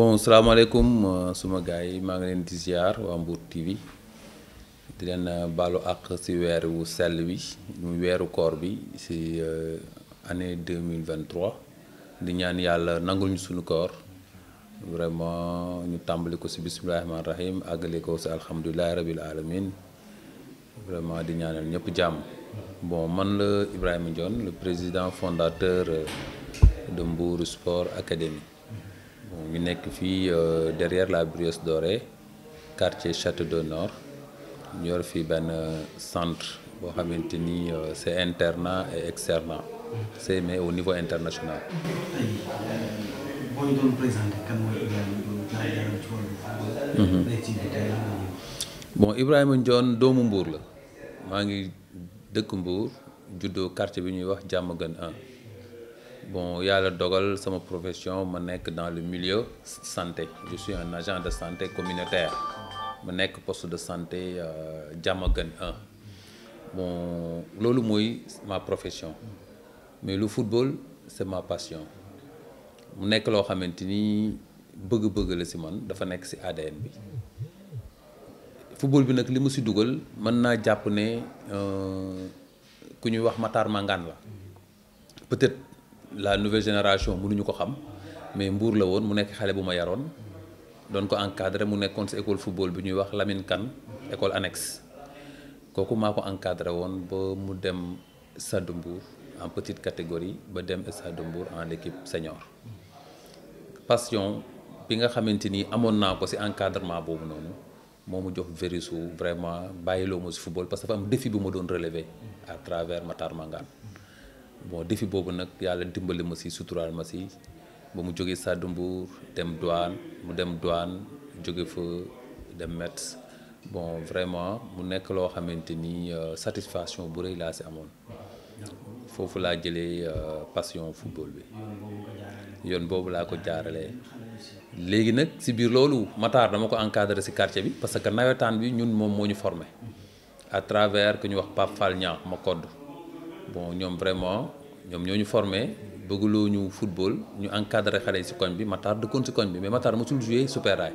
bon salaamaaleykum suma gars yi maa ngi leen di ziar waa Mbour TV di leen baalu àq ci weeru sell wi muy weeru koor bi ci année 2023 di ñaan yàlla nangul ñu suñu koor vraiment ñu tàmbali ko ci bismillahi rahmaani rahim àggale ko ci alhamdulilahi rabil alamin vraiment di ñaanal ñëpp jàmm. Bon man la Ibrahima Ndione le président fondateur de Mbour Sport Academy. Ñu nekk fii derrière la Brioche Dorée quartier Château d'eau Nord ñu yor fii benn centre boo xamante ni c'est internat et externat c'est mais au niveau international. boo ñu doon présenté kan mooy Ibrahima Ndione ci wàllu activité bon Ibrahima Ndione doomu Mbour la maa ngi dëkk Mbour juddoo quartier bi ñuy wax Diamaguène 1. Bon yàlla dogal sama profession ma nekk dans le milieu santé je suis un agent de santé communautaire ma nekk poste de santé Diamaguène 1 bon loolu mooy ma profession mais le football c'est ma passion mu nekk loo xamante ni bëgg-bëgg la ci man dafa nekk ci ADN bi football bi nag li mu ci dugal mën naa jàpp ne ku ñuy wax Matar Mangane la peut-être la nouvelle génération mënuñu ko xam mais Mbour la woon mu nekk xale bu ma yaroon doon ko encadré mu nekkoon ci école football bi ñuy wax Lamine Kane école annexe kooku maa ko encadré woon ba mu dem Stade de Mbour en petite catégorie ba dem Stade de Mbour en équipe senior passion bi nga xamante ni amoon naa ko ci encadrement boobu noonu moo mu jox vérisu vraiment bàyyiloo ma ci football parce que dafa am défi bu ma doon relever à travers Matar Mangane. Bon défi boobu nag yàlla dimbali ma ci suturaal ma ci ba mu jógee Stade de Mbour dem douane mu dem douane jóge fa dem Metz bon vraiment mu nekk loo xamante ni satisfaction bu rëy laa ci amoon foofu laa jëlee passion football bi yoon boobu laa ko jaaralee léegi nag ci biir loolu Matar dama ko encadré ci quartier bi parce que nawetaan bi ñun moom moo ñu formé à travers ku ñu wax Pape Fall Niang ma kodd bon ñoom vraiment ñoom ñoo ñu formé bëgguloo ñu football ñu encadré xale yi ci koñ bi Matar dëkkoon ci koñ bi mais Matar mosul joué Super Rail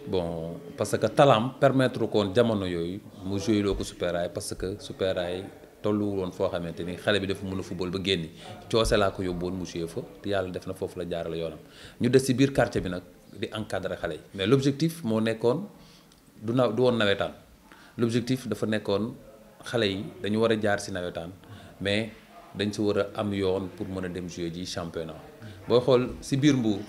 bon parce que talaam permettre koon jamono yooyu mu joué loo ko Super Rail parce que Super Rail tolluwul woon foo xamante ni xale bi dafa mën a football ba génni coose laa ko yóbboon mu joué fa te yàlla def na foofu la jaarale yoonam ñu des ci biir quartier bi nag di encadré xale yi mais l'objectif moo nekkoon du woon nawetaan l'objectif dafa nekkoon xale yi dañu war a jaar ci nawetaan mais dañ ci war a am yoon pour mën a dem jouer ji championnat booy xool ci biir Mbour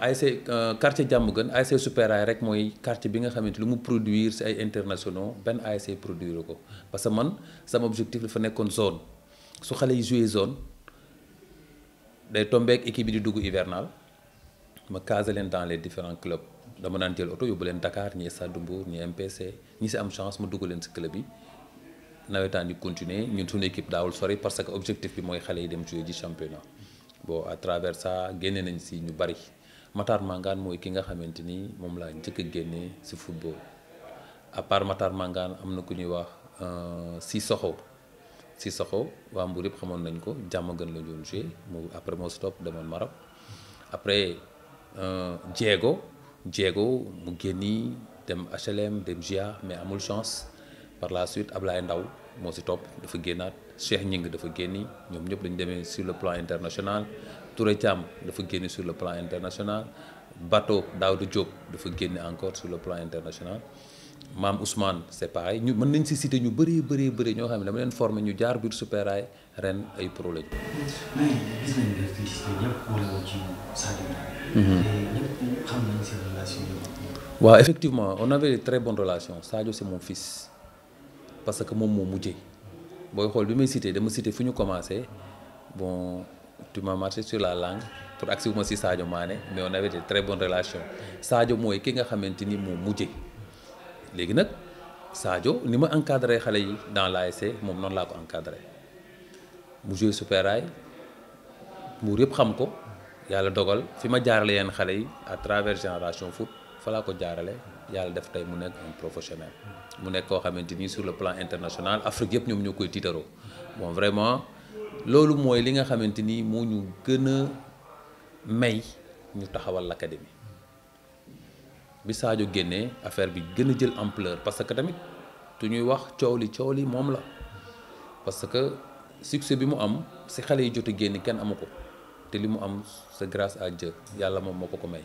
ASC quartier Diamaguène ASC Super Rail rek mooy quartier bi nga xamante lu mu produire ci ay internationaux benn ASC produire ko parce que man sama objectif dafa nekkoon zone su xale yi jouer zone day tombeek équipe bi di dugg hivernal ma caser leen dans les différents clubs dama naan jël oto yóbbu leen Dakar ñi Stade de Mbour ñi MPC ñi ci am chance ma dugg leen ci club yi nawetaan yi continuer ñun suñu équipe daawul sori parce que objectif bi mooy xale yi dem jouer ji championnat bon à travers ça génne nañ ci ñu bari Matar Mangane mooy ki nga xamante ni moom laa njëkk a génne ci football à part Matar Mangane am na ku ñuy wax Sissoko waa Mbour yëpp xamoon nañ ko Diamaguène la doon jouer mu après moo stop demoon Maroc après Diego mu génni dem HLM dem GIA mais amul chance par la suite Ablaye Ndaw moo ci topp dafa génnaat Cheikh Ñing dafa génni ñoom ñëpp dañu demee sur le plan international Touré Thiam dafa génni sur le plan international Bato Daouda Diop dafa génni encore sur le plan international Maam Ousmane c'est pareil ñu mën nañ ci citer ñu bëri ñoo xam ne dama leen former ñu jaar biir Super Rail ren ay pro lañu. mais gis nañ ne fii ñëpp wala ci Sadio Mané. ñëpp xam nañ seen relation yi. waaw effectivement on avait de très bonnes relations Sadio c'est mon fils parce que moom moo mujjee booy xool bi may citer dama citer fu ñu commencé bon tu m'as marché sur la langue pour agsi wu ma ci Sadio Mané mais on avait de très bonnes relations Sadio mooy ki nga xamante ni moo mujjee. léegi nag Sadio ni ma encadré xale yi dans l'ASC moom noonu laa ko encadré mu joué Super Rail Mbour yëpp xam ko yàlla dogal fi ma jaarale yenn xale yi à travers Génération Foot fa laa ko jaarale yàlla def tey mu nekk un professionnel mu nekk koo xamante ni sur le plan international Afrique yëpp ñoom ñoo koy tiitaroo bon vraiment loolu mooy li nga xamante ni moo ñu gën a may ñu taxawal l'académie bi Sadio génnee affaire bi gën a jël ampleur parce que tamit tu ñuy wax coow li moom la parce que succès bi mu am si xale yi jot a génn kenn amu ko te li mu am c'est grâce à Dieu yàlla moom moo ko may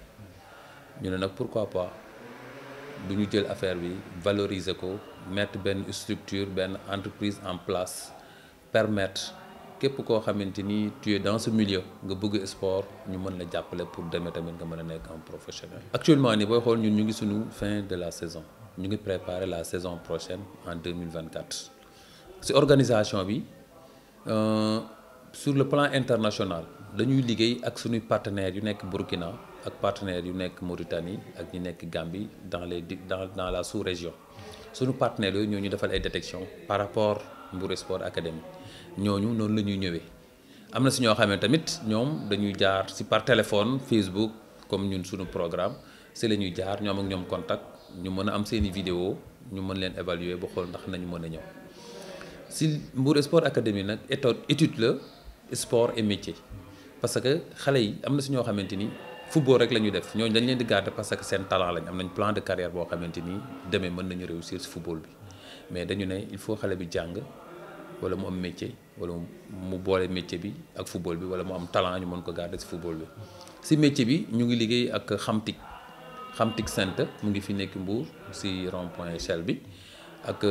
ñu ne nag pourquoi pas du ñu jël affaire bi valoriser ko mettre benn structure benn entreprise en place permettre képp koo xamante ni tu es dans ce milieu nga bëgg sport ñu mën la jàppale pour demee tamit nga mën a nekk un professionnel. Actuellement nii booy xool ñun ñu ngi suñu fin de la saison ñu ngi préparer la saison prochaine en 2024 ci organisation bi sur le plan international dañuy liggéey ak suñuy partenaires yu nekk Burkina ak partenaires yu nekk Mauritanie ak ñu nekk Gambie dans la sous-région suñu partenaires yooyu ñoo ñu defal ay détection par rapport Mbour Sport Academy ñooñu noonu la ñuy ñëwee am na si ñoo xam ne tamit ñoom dañuy jaar si par téléphone Facebook comme ñun suñu programme si la ñuy jaar ñoom ak ñoom contact ñu mën a am seeni vidéo ñu mën leen évaluer ba xool ndax nañu mën a ñëw si Mbour Sport Academy nag étude la sport et métier parce que xale yi am na si ñoo xamante ni football rek la ñuy def ñooñu dañ leen di garder parce que seen talent lañ am nañ plan de carrière boo xamante ni demee mën nañu réussir si football bi mais dañu ne il faut xale bi jàng wala mu am métier wala mu boole métier bi ak football bi wala mu am talent ñu mën ko garder si football bi si métier bi ñu ngi liggéey ak Xamtik Centre mu ngi fi nekk Mbour si rond point Shell bi ak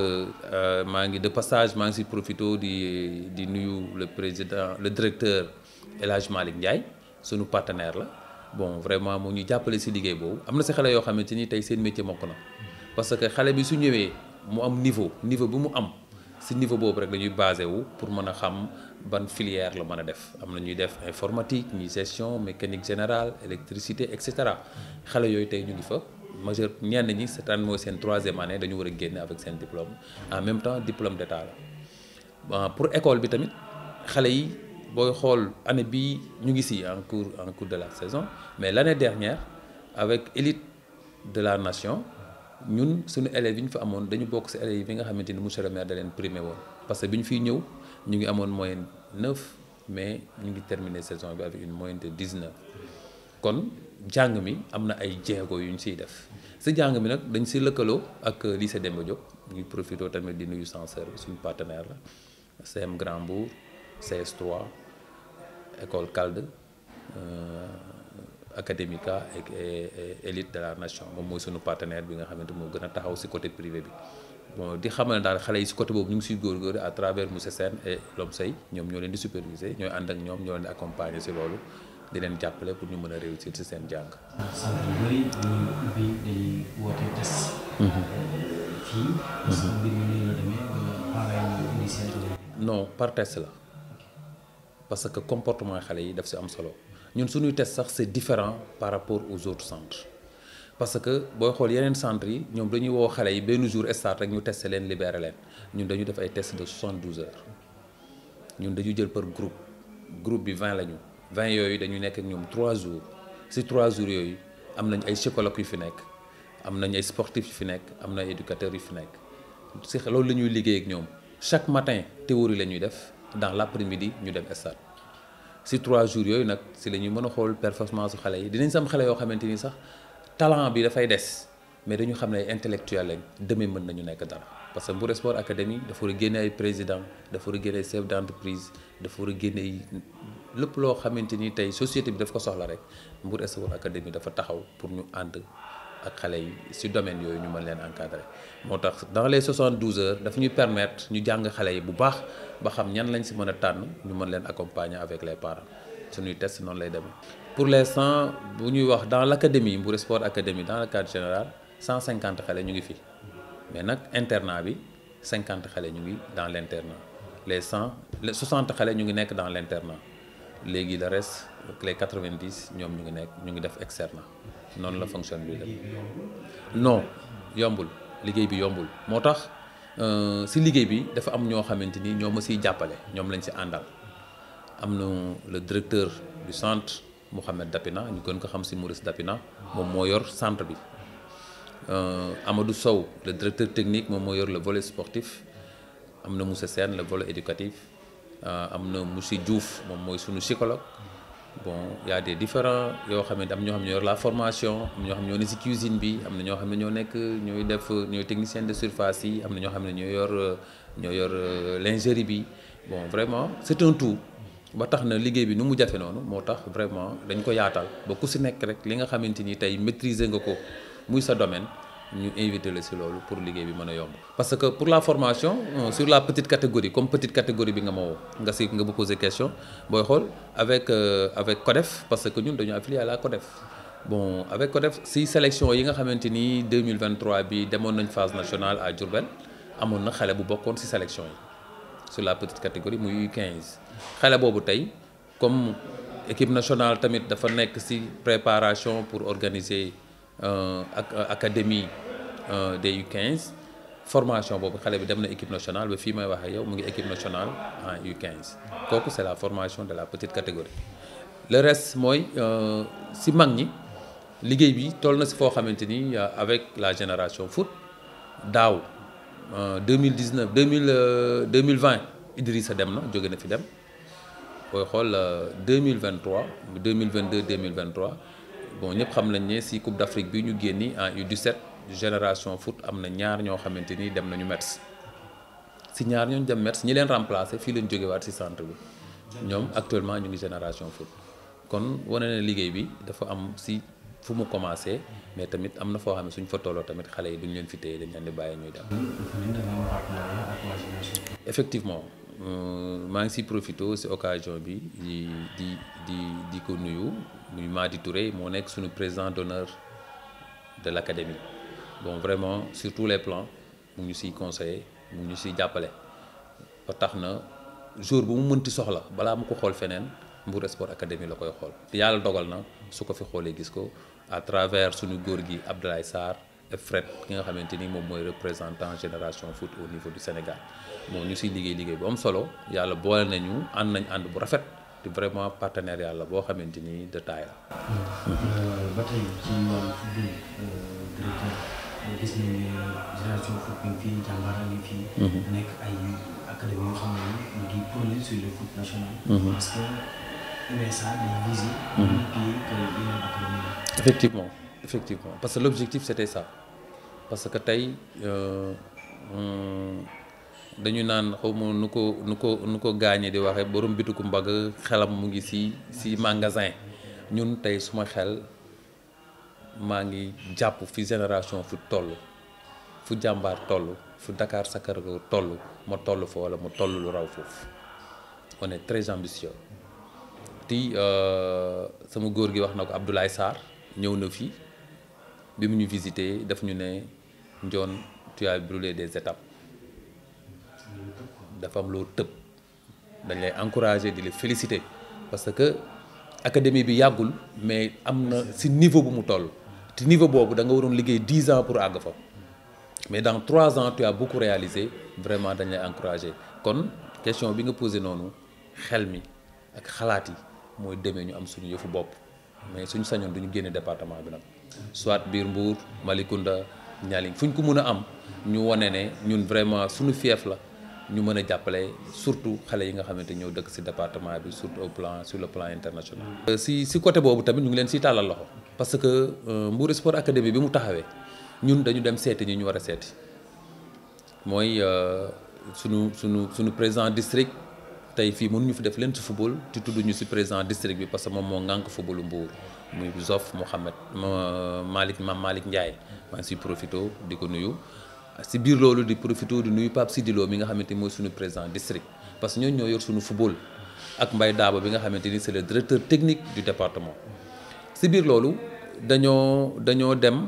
maa ngi de passage maa ngi si profito di nuyu le directeur El Hadj Malick Ndiaye sunu partenaire la bon vraiment mu ñu jàppale si liggéey boobu am na si xale yoo xamante ni tey seen métier mokk na parce que xale bi su ñëwee mu am niveau bi mu am si niveau boobu rek dañuy basé wu pour mën a xam ban filière la mën a def am na ñuy def informatique ñuy gestion mécanique générale électricité et cetera xale yooyu tey ñu ngi fa majeur ñenn ñi cette année mooy seen 3e année dañu war a génne avec seen diplôme en même temps diplôme d'état la pour école bi tamit xale yi booy xool année bii ñu ngi si en cours de la saison mais l'année dernière avec élite de la nation ñun suñu élèves yi ñu fa amoon dañu bokk ci élèves yi nga xamante ni monsieur le maire da leen primé woon parce que bi ñu fiy ñëw ñu ngi amoon moyenne 9 mais ñu ngi terminé saison bi avec une moyenne de 19 kon jàng mi am na ay jéego yu ñu siy def si jàng mi nag dañ si lëkkaloo ak lycée Demba Diop ñu ngi profité tamit di nuyu censeur bi suñu partenaire la CM Grand Mbour CS3 école CALD Académica et élite de la nation moom mooy suñu partenaire bi nga xamante moo gën a taxaw ci côté privé bi bon di xamal ne daal xale yi ci côté boobu ñu ngi ciy góorgóorlu à travers monsieur Sène et Lom Sey ñoom ñoo leen di superviser ñooy ànd ak ñoom ñoo leen di accompagner ci loolu di leen jàppale pour ñu mën a réussir ci seen jàng. sant yu bëri dañuy ubbi dañuy woote test. fii. parce que mbir mi nii la demee parents yi initiative. non par test la parce que comportement xale yi daf ci am solo. ñun suñuy test sax c'est différent par rapport aux autres centres parce que booy xool yeneen centres yi ñoom dañuy woo xale yi benn jour start rek ñu testé leen libéré leen ñun dañu def ay tests de 72 heures ñun dañu jël par groupe bi 20 lañu 20 yooyu dañu nekk ak ñoom 3 jours ci 3 jours yooyu am nañ ay psychologues yu fi nekk am nañ ay sportifs yu fi nekk am na ay éducateurs yu fi nekk ci loolu la ñuy liggéey ak ñoom chaque matin théorie la ñuy def dans l'après-midi ñu dem stade. ci 3 jours yooyu nag ci la ñuy mën a xool performance su xale yi dinañ sam xale yoo xamante ni sax talent bi dafay des mais dañu xam ne ay intellectuel lañ demee mën nañu nekk dara parce que Mbour Sport Academy dafa war a génne ay président dafa war a génne ay chef d'entreprise dafa war a génne ay lépp loo xamante ni tey société bi daf ko soxla rek Mbour Sport Academy dafa taxaw pour ñu ànd ak xale yi ci domaine yooyu ñu mën leen encadrer moo tax dans les 72 heures daf ñuy permettre ñu jàng xale yi bu baax ba xam ñan lañ ci mën a tànn ñu mën leen accompagner avec les parents suñuy test noonu lay demee. pour l'instant bu ñuy wax dans l'académie Mbour Sport Academy dans le cadre général 150 xale ñu ngi fi mais nag internat bi 50 xale ñu ngi dans l'internat les 60 xale ñu ngi nekk dans l'internat léegi le reste les 90 ñoom ñu ngi def externat. noonu la fonction bi def non yombul liggéey bi yombul moo tax ci liggéey bi dafa am ñoo xamante ni ñoo ma ciy jàppale ñoom lañ ci àndal am na le directeur du centre Mouhamed Dapina ñu gën ko xam ci Maurice Dapina moom moo yor centre bi Amadou Sow le directeur technique moom moo yor le volet sportif am na monsieur Sène le volet éducatif am na monsieur Diouf moom mooy sunu psychologue bon y a des différents yoo xam ne am ñoo xam ne ñoo yor la formation am ñoo xam ne ñoo ne ci cuisine bi am na ñoo xam ne ñoo nekk ñooy technicien de surface yi am na ñoo xam ne ñoo yor lingerie bi bon vraiment c'est un tout ba tax na liggéey bi nu mu jafe noonu moo tax vraiment dañ ko yaatal ba ku ci nekk rek li nga xamante ni tey maîtriser nga ko muy sa domaine ñu invité la ci loolu pour liggéey bi mën a yomb. parce que pour la formation sur la petite catégorie comme petite catégorie bi nga ma woo nga bu poser question booy xool avec CODEF parce que ñun dañu affilié à la CODEF bon avec CODEF ci sélection yi nga xamante ni 2023 bi demoon nañ phase nationale à Diourbel amoon na xale bu bokkoon ci sélection yi sur la petite catégorie muy U15 xale boobu tey comme équipe nationale tamit dafa nekk ci préparation pour organiser académie des U15 formation boobu xale bi dem na équipe nationale ba fii may wax ak yow mu ngi équipe nationale en U15 kooku c'est la formation de la petite catégorie. le reste mooy ci mag ñi liggéey bi toll na ci foo xamante ni avec la génération foot daaw 2019 2020 Idrissa dem na jóge na fi dem booy xool 2023 2022 2023 bon ñëpp xam nañ ne ci Coupe d'Afrique bi ñu génni en U17 génération foot am na ñaar ñoo xamante ni dem nañu Metz ci ñaar ñooñu dem Metz ñi leen remplacer fii lañ jógewaat ci centre bi ñoom actuellement ñu ngi génération foot kon wane na liggéey bi dafa am ci fu mu commencé mais tamit am na foo xam ne suñ fa tolloo tamit xale yi duñ leen fi téye dañ leen di bàyyi ñuy dem. effectivement maa ngi ciy profité ci occasion bi di ko nuyu muy Madi Touré moo nekk suñu président d'honneur de l'académie bon vraiment sur tous les plans mu ngi ñu ciy conseiller mu ngi ñu ciy jàppale ba tax na jour bu mu mënti soxla balaa mu ko xool feneen Mbour Sport Academy la koy xool te yàlla dogal na su ko fi xoolee gis ko à travers suñu góor gi Abdoulaye Sarr et Fred ki nga xamante ni moom mooy représentant génération foot au niveau du Sénégal bon ñu ciy liggéey bu am solo yàlla boole nañu ànd bu rafet te vraiment partenariat la boo xamante ni de taille la. ba tey ci wàllu football directeur gis nañu ne génération foot bi fii jàmbaar a ngi fii. nekk ay académie yoo xam ne ñu ngi prôné sur le foot national. parce que USA day viser. pays que yeneen académie. effectivement parce que l'objectif c'était ça parce que tey dañu naan xaw ma nu ko gaañee di waxee borom bitiku mbagg xelam mu ngi ci magasin ñun tey suma xel maa ngi jàpp fi génération fu toll fu jàmbaar toll fu Dakar Sacré-Cœur toll ma toll fa wala ma toll lu raw foofu on est très ambitieux ti sama góor gi wax na ko Abdoulaye Sarr ñëw na fii bi mu ñu visité daf ñu ne Ndione tu as brûlé des étapes dafa am loo tëb dañ lay encourager di la féliciter parce que académie bi yàggul mais am na ci niveau bu mu toll te niveau boobu da nga waroon liggéey 10 ans pour àgg fa mais dans 3 ans tu as beaucoup réalisé vraiment dañ lay encourager kon question bi nga posé noonu xel mi ak xalaat yi mooy demee ñu am suñu yëfu bopp mais suñu sañoon duñu génne département bi nag soit biir Mbour Malicounda Nialing fu ñu ko mën a am ñu wane ne ñun vraiment suñu fief la ñu mën a jàppale surtout xale yi nga xamante ñëw dëkk ci département bi surtout sur le plan international. ci côté boobu tamit ñu ngi leen ciy tàllal loxo parce que Mbour Sport Academy bi mu taxawee ñun dañu dem seeti ñi ñu war a seeti mooy sunu président district tey fii mënuñu fi def leen ci football ci tudd ñu ci président district bi parce que moom moo ŋànk footballu Mbour muy Zof Mouhamed Malick Ndiaye maa ngi ciy profité di ko nuyu. ci biir loolu di profité di nuyu Pape Sidilo mi nga xamante ni mooy suñu président district parce que ñooñu ñoo yor suñu football ak Mbaye Daba bi nga xamante ni c'est le directeur technique du département. ci biir loolu dañoo dem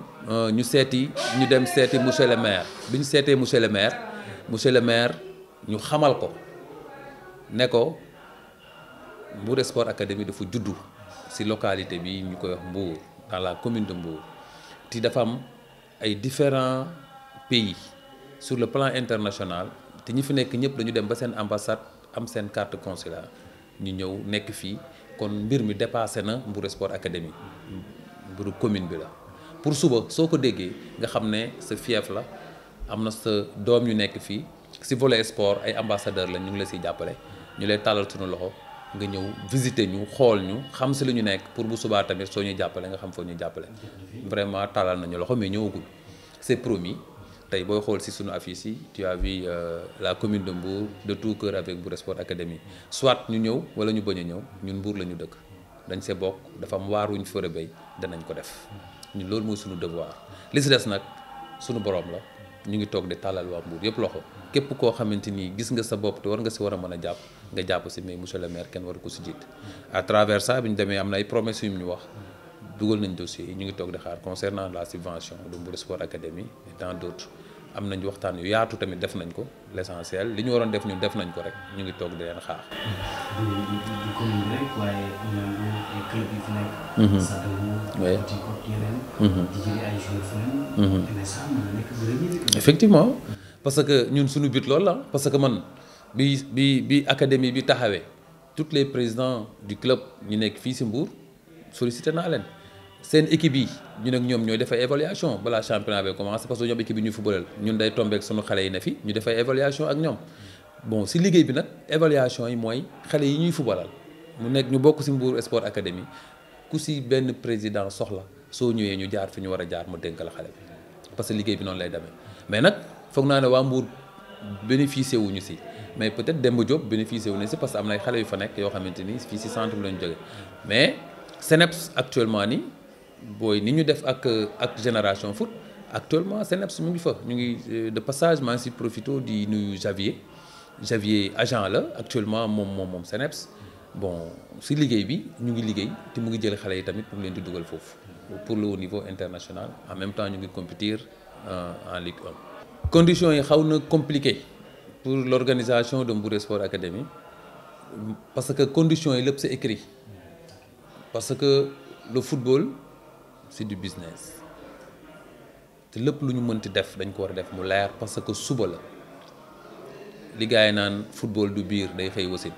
ñu dem seeti monsieur le maire bi ñu seetee monsieur le maire ñu xamal ko ne ko Mbour Sport Academy dafa juddu ci localité bi ñu koy wax Mbour dans la commune de Mbour ti dafa am ay différents pays sur le plan international te ñi fi nekk ñëpp dañu dem ba seen ambassade am seen carte consulat ñu ñëw nekk fii kon mbir mi dépassé na Mbour Sport Academy mbiru commune bi la pour suba soo ko déggee nga xam ne sa fief la am na sa doom yu nekk fii ci volet sport ay ambassadeur la ñu ngi la siy jàppale ñu lay tàllal suñu loxo nga ñëw visiter ñu xool ñu xam si lu ñu nekk pour bu subaa tamit soo ñuy jàppale nga xam foo ñuy jàppale vraiment talal nañu loxo mais ñëwagul c'est promis tey booy xool si suñu affiche yi tu as vu la commune de Mbour de tout cœur avec Mbour Sport Academy soit ñu ñëw wala ñu bañ a ñëw ñun Mbour la ñu dëkk dañ see bokk dafa am waar wuñ fëra béy danañ ko def ñun loolu mooy suñu devoir li si des nag suñu borom la ñu ngi toog di tàllal waa Mbour yëpp loxo képp koo xamante ni gis nga sa bopp te war nga si war a mën a jàpp nga jàpp si mais monsieur le maire kenn war ko si jiit à travers ça bi ñu demee am na ay promesses yu ñu wax dugal nañ dossier yi ñu ngi toog di xaar concernant la subvention de Mbour Sport Academy et tant d'autres am nañ waxtaan yu yaatu tamit def nañ ko l'essentiel li ñu waroon def ñun def nañ ko rek ñu ngi toog di leen xaar. du commune rek waaye ay club yi fi nekk. Sadou. di ko yeneen. di jëli ay joueurs feneen. mais ça mën na nekk bëri effectivement parce que ñun suñu but loolu la parce que man bi académie bi taxawee tous les présidents du club ñu nekk fii si Mbour sollicité naa leen. seen équipe yi ñu nag ñoom ñooy def ay évaluation balaa championnat bi commencé parce que ñoom équipe yi ñu footballal ñun day tombeek sunu xale yi ne fi ñu def ay évaluation ak ñoom bon si liggéey bi nag évaluation yi mooy xale yi ñuy footballal mu nekk ñu bokk si Mbour Sport Academy ku si benn président soxla soo ñëwee ñu jaar fi ñu war a jaar mu dénk la xale bi parce que liggéey bi noonu lay demee mais nag foog naa ne waa Mbour bénéficié wuñu si mais peut-être Demba Diop bénéficié wu ne si parce que am na ay xale yu fa nekk yoo xamante ni fii si centre bi lañu jóge mais CNEPS actuellement nii booy ni ñu def ak génération foot actuellement CNEPS mu ngi fa ñu ngi de passage maa ngi si profito di nuyu Javier agent la actuellement moom CNEPS bon si liggéey bi ñu ngi liggéey te mu ngi jël xale yi tamit mu ngi leen di dugal foofu pour le haut niveau international en même temps ñu ngi compétir en Ligue 1. conditions yi xaw na compliqué pour l'organisation de Mbour Sport Academy parce que conditions yi lépp c'est écrit parce que le football c'est du business te lépp lu ñu mënti def dañ ko war a def mu leer parce que suba la li gars yi naan football du biir day xëy wasin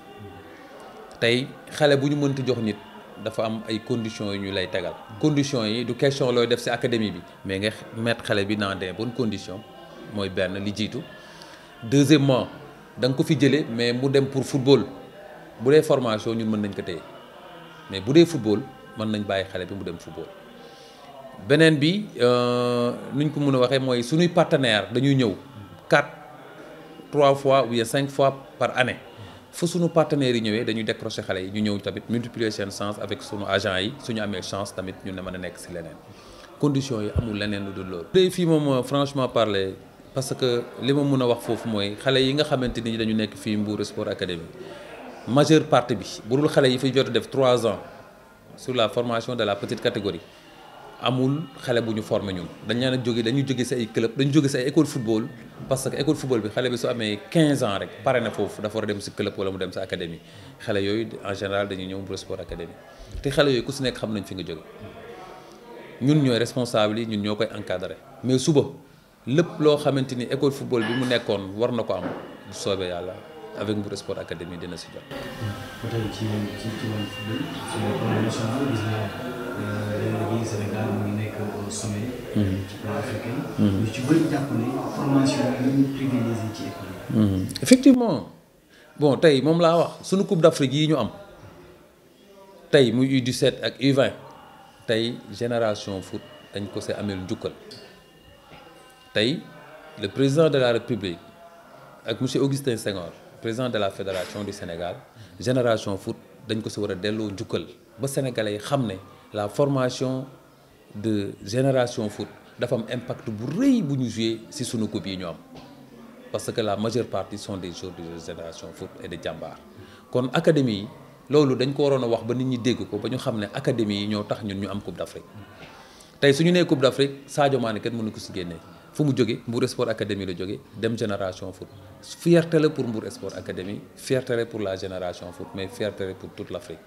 tey xale bu ñu mënti jox nit dafa am ay conditions yu ñu lay tegal conditions yi du question looy def ci académie bi mais nga mettre xale bi dans des bonnes conditions mooy benn li jiitu deuxièmement da nga ko fi jëlee mais mu dem pour football bu dee formation ñun mën nañ ko téye mais bu dee football mën nañ bàyyi xale bi mu dem football beneen bi nuñ ko mën a waxee mooy suñuy partenaire dañuy ñëw 3 fois ou bien 5 fois par année fu suñu partenaires yi ñëwee dañuy décrocher xale yi ñu ñëw tamit multiplier seen chance avec suñu agent yi suñu amee chance tamit ñu ne mën a nekk ci leneen conditions yi amul leneen lu dul loolu. tey fii moom franchement parler parce que li ma mën a wax foofu mooy xale yi nga xamante ni dañu nekk fii Mbour Sport Academy majeure partie bi bu dul xale yi fi jot a def 3 ans sur la formation de la petite catégorie amul xale bu ñu formé ñun dañu jóge ci ay club dañu jóge ci ay école football parce que école football bi xale bi su amee 15 ans rek pare na foofu dafa war a dem ci club wala mu dem ci académie xale yooyu en général dañuy ñëw Mbour Sport Academy te xale yooyu ku ci nekk xam nañ fi nga jóge ñun ñooy responsable yi ñun ñoo koy encadrer mais suba lépp loo xamante ni école football bi mu nekkoon war na ko am bu soobee yàlla avec Mbour Sport Academy dina ci jot. ba tey ci wàllu football sur le plan national gis naa Sénégal mu ngi nekk au sommet. ci plan africain. ñu ci bëri jàpp ne formation yi ñu privilégié ci école yi. effectivement bon tey moom laa wax sunu coupe d'Afrique yi ñu am tey muy U17 ak U20 tey génération foot dañ ko see ameel njukkal tey le président de la République ak monsieur Augustin Senghor président de la fédération du Sénégal génération foot dañ ko si war a delloo njukkal ba sénégalais yi xam ne la formation de génération foot dafa am impact bu rëy bu ñu joué si sunu coupe yi ñu am parce que la majeure partie sont des joueurs de génération foot et de jàmbaar kon académie yi loolu dañ ko waroon a wax ba nit ñi dégg ko ba ñu xam ne académie yi ñoo tax ñun ñu am coupe d'Afrique tey su ñu nee coupe d'Afrique Sadio Mané kenn mënu ko si génnee fu mu jóge Mbour Sport Academy la jóge dem génération foot fierté la pour Mbour Sport Academy fierté la pour la génération foot mais fierté la pour toute l'Afrique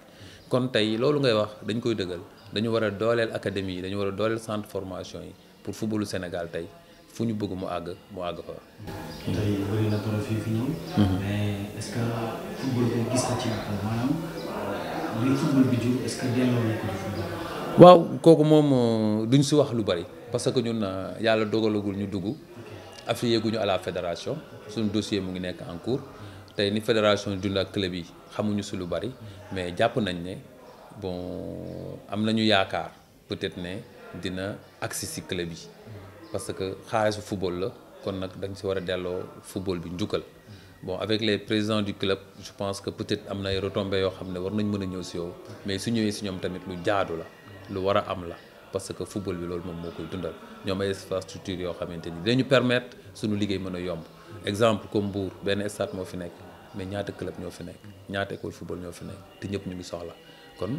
kon tey loolu ngay wax dañ koy dëggal dañu war a dooleel académie yi dañu war a dooleel centre formation yi pour footballu Sénégal tey fu ñu bëgg mu àgg fa. tey bëri na trophée fi ñëw. mais est-ce que football bi gis nga ci maanaam li football bi jur est-ce que delloo nañ ko ci football. waaw kooku moom duñ si wax lu bari parce que ñun yàlla dogalagul ñu dugg affilié guñu à la fédération suñu dossier mu ngi nekk en cours tey ni fédération dund ak club yi xamuñu si lu bari mais jàpp nañ ne bon am nañu yaakaar peut-être ne dina agsi si club yi parce que xaalisu football la kon nag dañ si war a delloo football bi njukkal bon avec les présidents du club je pense que peut-être am na ay retombées yoo xam ne war nañ mën a ñëw si yow mais su ñëwee si ñoom tamit lu jaadu la lu war a am la parce que football bi loolu moom moo koy dundal ñoom ay infrastructure yoo xamante ni dañu permettre suñu liggéey mën a yomb exemple comme Mbour benn stade moo fi nekk mais ñaata club ñoo fi nekk ñaata école football ñoo fi nekk te ñëpp ñu ngi soxla kon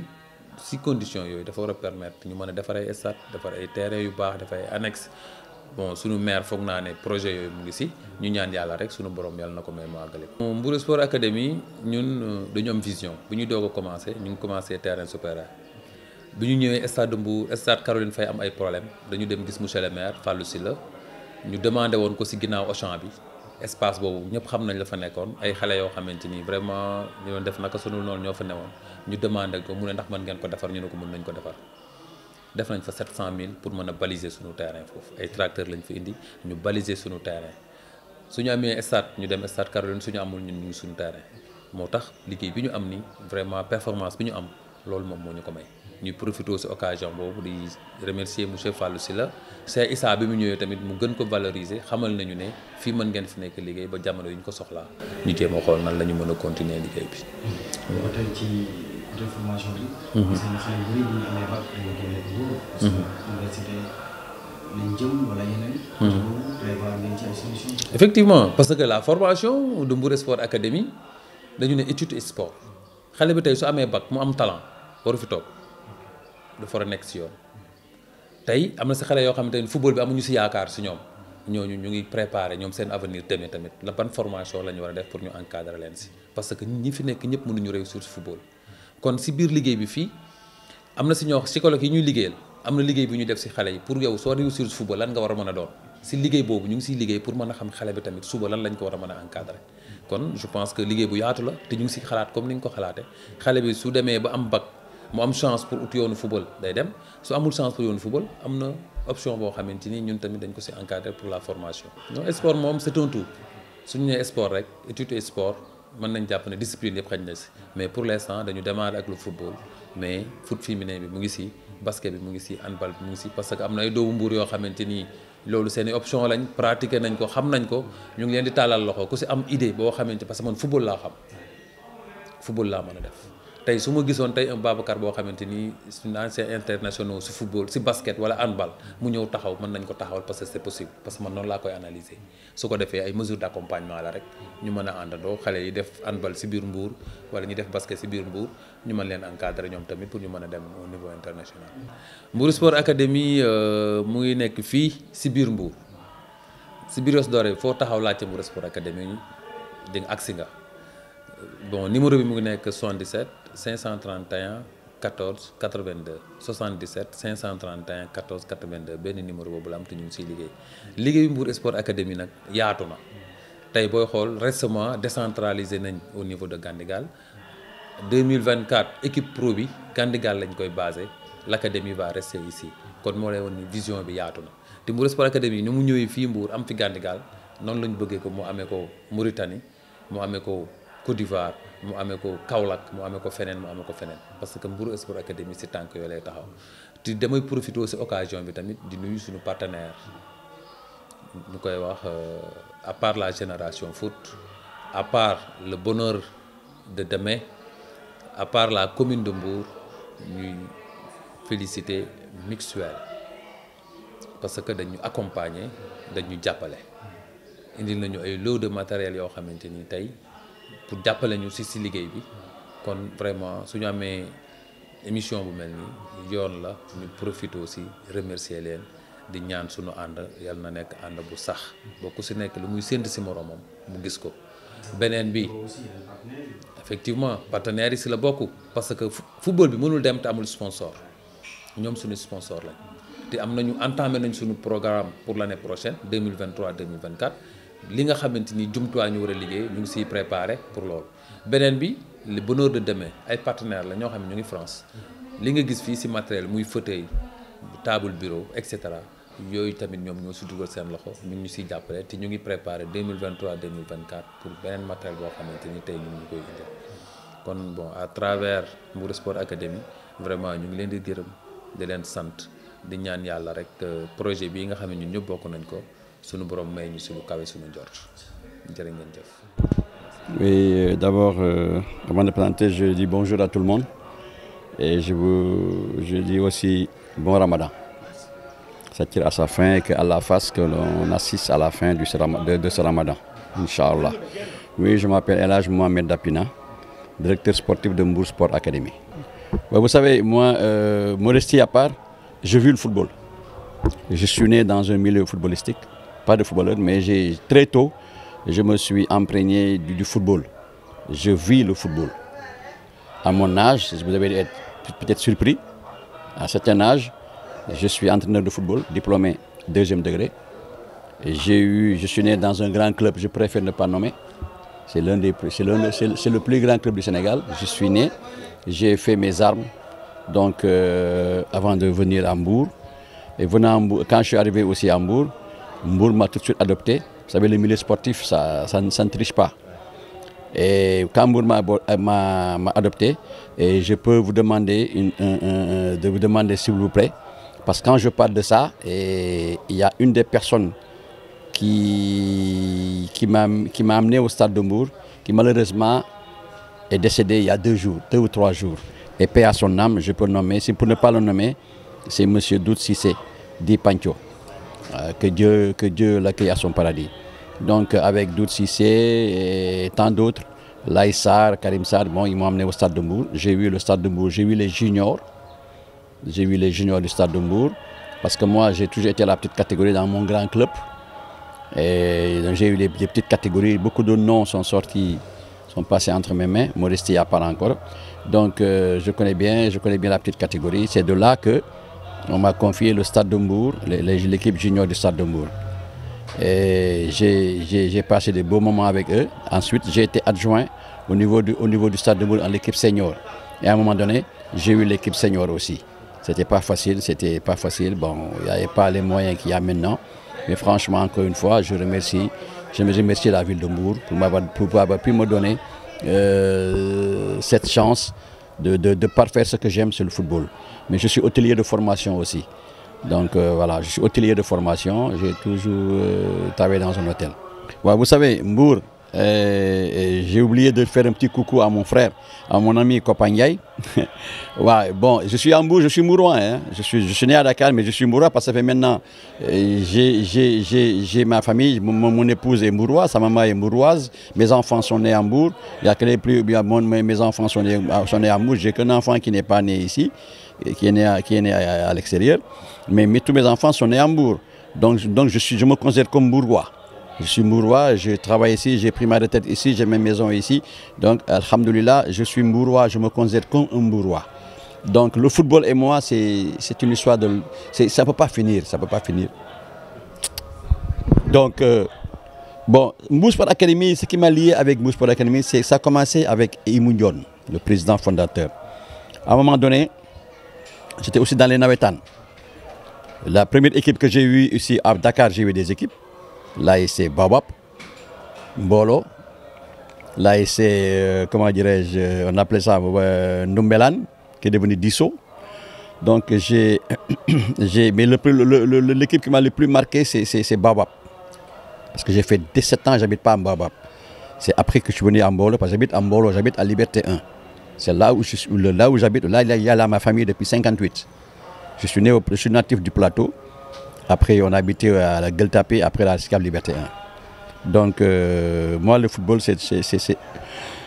si condition yooyu dafa war a permettre ñu mën a defar ay stade defar ay terrain yu baax defar ay annexe bon suñu maire foog naa ne projet yooyu mu ngi si ñu ñaan yàlla rek suñu borom yàlla na ko may mu àggale. Mbour Sport Academy ñun dañu am vision bu ñu doog a commencé ñu ngi commencé terrain supérieur bi ñu ñëwee stade de Mbour stade Caroline Faye am ay problème dañu dem gis monsieur le maire Fallou Sylla ñu demandé woon ko si ginnaaw Auchan bi espace boobu ñëpp xam nañ la fa nekkoon ay xale yoo xamante ni vraiment ñu doon def naka sunu noonu ñoo fa newoon ñu demandé ko mu ne ndax mën ngeen ko defar ñu ne ko mën nañ ko defar def nañ fa 700 000 pour mën a baliser sunu terrain foofu ay tracteurs lañ fa indi ñu baliser sunu terrain suñu amee stade ñu dem stade Caroline suñu amul ñun ñu ngi sunu terrain moo tax liggéey bi ñu am ni vraiment performance bi ñu am loolu moom moo ñu ko may. ñuy profité aussi occasion boobu di remercier monsieur Fallou Sylla Cheikh Issa bi mu ñëwee tamit mu gën ko valoriser xamal nañu ne fii mën ngeen fi nekk liggéey ba jamono yu ñu ko soxlaa ñu jéem a xool nan la ñu mën a continuer liggéey bi. ba tey ci côté formation bi. parce que xale yu bëri bu ñu amee bac dañuy génne Mbour. parce que université lañ jëm wala yeneen. prévoir ngeen ci ay solution. effectivement parce que la formation de Mbour Sport Academy dañu ne étude et sport xale bi tey su amee bac mu am talent waru fi toog. dafa war a nekk si yoon tey am na si xale yoo xamante ne football bi amuñu si yaakaar si ñoom ñooñu ñu ngi préparer ñoom seen avenir demee tamit la ban formation la ñu war a def pour ñu encadrer leen si parce que ñi fi nekk ñëpp mënuñu réussir si football kon si biir liggéey bi fii am na si ñoo psychologue yi ñuy liggéeyal am na liggéey bi ñu def si xale yi pour yow soo réussir si football lan nga war a mën a doon si liggéey boobu ñu ngi siy liggéey pour mën a xam xale bi tamit suba lan lañ ko war a mën a encadrer kon je pense que liggéey bu yaatu la te ñu ngi si xalaat comme ni nga ko xalaatee xale bi su demee ba am bac mu am chance pour ut yoonu football day dem su amul chance pour yoonu football am na option boo xamante ni ñun tamit dañ ko si encadrer pour la formation. non sport moom c'est un tout suñu nee sport rek étude et sport mën nañ jàpp ne discipline yëpp xañ na si mais pour l'instant dañu démarrer ak le football mais foot féminin bi mu ngi si basket bi mu ngi si handball bi mu ngi si parce que am na ay doomu Mbuur yoo xamante ni loolu seen i option lañ pratiquer nañ ko xam nañ ko ñu ngi leen di tàllal loxo ku si am idée boo xamante parce que man football laa xam football laa mën a def. tey su ma gisoon tey un Babacar boo xamante ni suñu ancien internationaux si football si basket wala handball mu ñëw taxaw mën nañ ko taxawal parce que c'est possible parce que man noonu laa koy analyser su ko defee ay mesures d'accompagnement la rek ñu mën a àndandoo xale yi def handball si biir Mbour wala ñu def basket si biir Mbour ñu mën leen encadrer ñoom tamit pour ñu mën a dem au niveau international. Mbour Sport Academy mu ngi nekk fii si biir Mbour si biir Ross Dorée foo taxaw laajte Mbour Sport Academy di nga agsi nga bon numéro bi mu ngi nekk 77 531 14 82 77 531 14 82 benn numéro boobu la am te ñu ngi siy liggéey liggéeyu Mbour Sport Academy nag yaatu na tey booy xool récemment décentralisé nañ au niveau de Gandigal 2024 équipe pro bi Gandigal lañ koy basé l'académie va rester ici kon moo lay woon ni vision bi yaatu na te Mbour Sport Academy ni mu ñëwee fii Mbour am fi Gandigal noonu la ñu bëggee ko mu amee ko Mauritanie mu amee ko Côte d'Ivoire mu amee ko Kaolack mu amee ko feneen mu amee ko feneen parce que Mbour Sport Academy si tànk yooyu lay taxaw te damay profité aussi occasion bi tamit di nuyu suñu partenaire ñu koy wax à part la génération foot à part le bonheur de demain à part la commune de Mbour ñuy féliciter Mixwell parce que dañu accompagner dañu jàppale indil nañu ay lot de matériel yoo xamante ni tey pour jàppale ñu si liggéey bi kon vraiment suñu amee émission bu mel nii yoon la ñu profité aussi remercier leen di ñaan suñu ànd yàlla na nekk ànd bu sax boo ku si nekk lu muy sént si moromam mu gis ko beneen bi effectivement partenaires yi si la bokk parce que football bi mënul dem te amul sponsor ñoom suñu sponsor lañ te am nañu entamé nañ suñu programme pour l'année prochaine 2023 2024 li nga xamante ni jumtuwaay ñu war a liggéey ñu ngi siy préparé pour loolu beneen bi le bonheur de demain ay partenaires la ñoo xam ne ñu ngi France li nga gis fii si matériel muy fauteuil table bureau et cetera yooyu tamit ñoom ñoo si dugal seen loxo ñu ngi ñu siy jàppale te ñu ngi préparé 2023 2024 pour beneen matériel boo xamante ni tey ñu ngi ñu koy indi kon bon à travers Mbour Sport Academy vraiment ñu ngi leen di gërëm di leen sant di ñaan yàlla rek projet bii nga xam ne ñun ñëpp bokk nañ ko suñu borom may ñu si lu kawe suñu njort jërë ngeen jëf. Oui, d'abord, avant de présenter, je dis bonjour à tout le monde et je dis aussi bon Ramadan. Ça tire à sa fin et qu'Allah fasse que l'on assiste à la fin de ce Ramadan, Inch'Allah. Oui, je m'appelle Elhadj Mohamed Dapina, directeur sportif de Mbour Sport Academy. Vous savez, moi, modestie à part, je vis le football. Je suis né dans un milieu footballistique, pas de footballeur, mais très tôt, je me suis imprégné du football. Je vis le football. À mon âge, vous allez être peut-être surpris, à un certain âge, je suis entraîneur de football, diplômé 2e degré. Je suis né dans un grand club, je préfère ne pas nommer. C'est le plus grand club du Sénégal. Je suis né, j'ai fait mes armes donc, avant de venir à Mbour. Et quand je suis arrivé aussi à Mbour, Mbour m'a tout de suite adopté. Vous savez, le milieu sportif, ça ne triche pas. Et quand Mbour m'a adopté, et je peux vous demander, de vous demander s'il vous plaît, parce que quand je parle de ça, il y a une des personnes qui m'a amené au stade de Mbour, qui malheureusement est décédé il y a 2 ou 3 jours. Et paix à son âme, je peux le nommer, pour ne pas le nommer, c'est M. Doud Cissé, dit Pancho. Que Dieu l'accueille à son paradis. Donc avec Doud Cissé et tant d'autres, Laïssar, Karim Sarr, bon, ils m'ont amené au stade de Mbour. J'ai vu le stade de Mbour, j'ai vu les juniors. J'ai vu les juniors du stade de Mbour. Parce que moi, j'ai toujours été à la petite catégorie dans mon grand club. Et j'ai eu les petites catégories. Beaucoup de noms sont sortis, sont passés entre mes mains. Modestie à part encore. Donc je connais bien la petite catégorie. C'est de là que on m'a confié le stade de Mbour, l'équipe junior du stade de Mbour. Et j'ai passé de beaux moments avec eux. Ensuite, j'ai été adjoint au niveau du stade de Mbour en l'équipe senior. Et à un moment donné, j'ai eu l'équipe senior aussi. C'était pas facile. Bon, il n'y avait pas les moyens qu'il y a maintenant. Mais franchement, encore une fois, je remercie la ville de Mbour pour avoir pu me donner cette chance de parfaire ce que j'aime sur le football. Mais je suis hôtelier de formation aussi. Donc voilà, je suis hôtelier de formation, j'ai toujours travaillé dans un hôtel. Ouais, vous savez, Mbour, j'ai oublié de faire un petit coucou à mon frère, à mon ami Kopangay. Ouais, bon, je suis à Mbour, je suis mourois. Hein. Je suis né à Dakar, mais je suis mourois parce que ça fait maintenant, j'ai ma famille, mon épouse est mouroise, sa maman est mouroise, mes enfants sont nés à Mbour. Il y a que mes enfants sont nés à Mbour, j'ai qu'un enfant qui n'est pas né ici, qui est né à l'extérieur, mais tous mes enfants sont nés à Mbour. Donc je me considère comme mourois. Je suis mourois, je travaille ici, j'ai pris ma retraite ici, j'ai mes maisons ici. Donc, alhamdoulilah, je suis mourois, je me considère comme un mourois. Donc, le football et moi, c'est une histoire de... Ça ne peut pas finir, ça ne peut pas finir. Donc, bon, Mbour Sport Academy, ce qui m'a lié avec Mbour Sport Academy, c'est que ça a commencé avec Imou Ndione, le président fondateur. À un moment donné, j'étais aussi dans les Nawetan. La première équipe que j'ai eue ici à Dakar, j'ai eu des équipes. L'ASC Babap, Mbolo, l'ASC, comment dirais-je, on appelait ça Ndumbelan, qui est devenu Disso. Donc mais l'équipe qui m'a le plus marqué, c'est Babap. Parce que j'ai fait 17 ans, j'habite pas à Babap. C'est après que je suis venu à Mbolo, parce que j'habite à Mbolo, j'habite à Liberté 1. C'est là où j'habite, là il y a ma famille depuis 58. Je suis natif du plateau. Après, on a habité à la Gueule-Tapée, après la SCAF Liberté 1. Donc, moi, le football,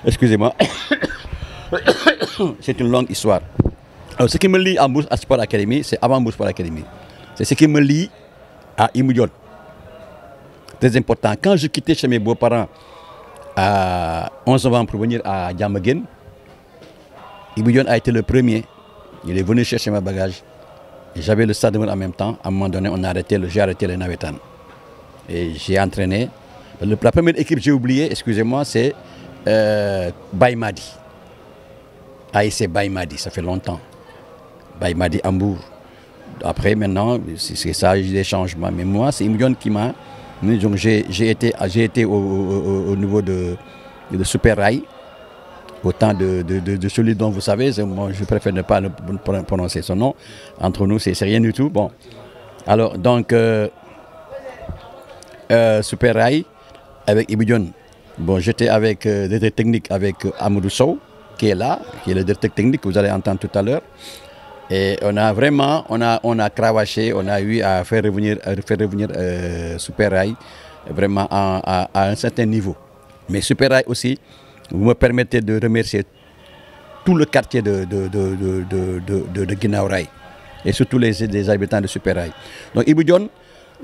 excusez-moi, c'est une longue histoire. Alors, ce qui me lie à Mbour Sport Academy, c'est avant Mbour Sport Academy. C'est ce qui me lie à Imou Ndione. Très important. Quand je quittais chez mes beaux-parents à 11 novembre pour venir à Diamaguène, Imou Ndione a été le premier. Il est venu chercher mes bagages. J'avais le stade de Mbour en même temps. À un moment donné, j'ai arrêté les Nawetan. Et j'ai entraîné. La première équipe que j'ai oubliée, excusez-moi, c'est Baïmadi. AIC Baïmadi, ça fait longtemps. Baïmadi Hambourg. Après, maintenant, c'est ça, des changements. Mais moi, c'est Ibu Dione qui m'a... Donc, j'ai été au niveau de Super Rail, au temps de celui dont vous savez. Moi, je préfère ne pas prononcer son nom. Entre nous, c'est rien du tout. Bon. Alors, donc, Super Rail, avec Ibu Dione. Bon, j'étais avec le directeur technique avec Amadou Sow, qui est là, qui est le directeur technique que vous allez entendre tout à l'heure. Et on a vraiment, on a cravaché, on a eu à faire revenir Super Rail vraiment à un certain niveau. Mais Super Rail aussi, vous me permettez de remercier tout le quartier de Guinaw Rail et surtout les habitants de Super Rail. Donc Ibu Dione,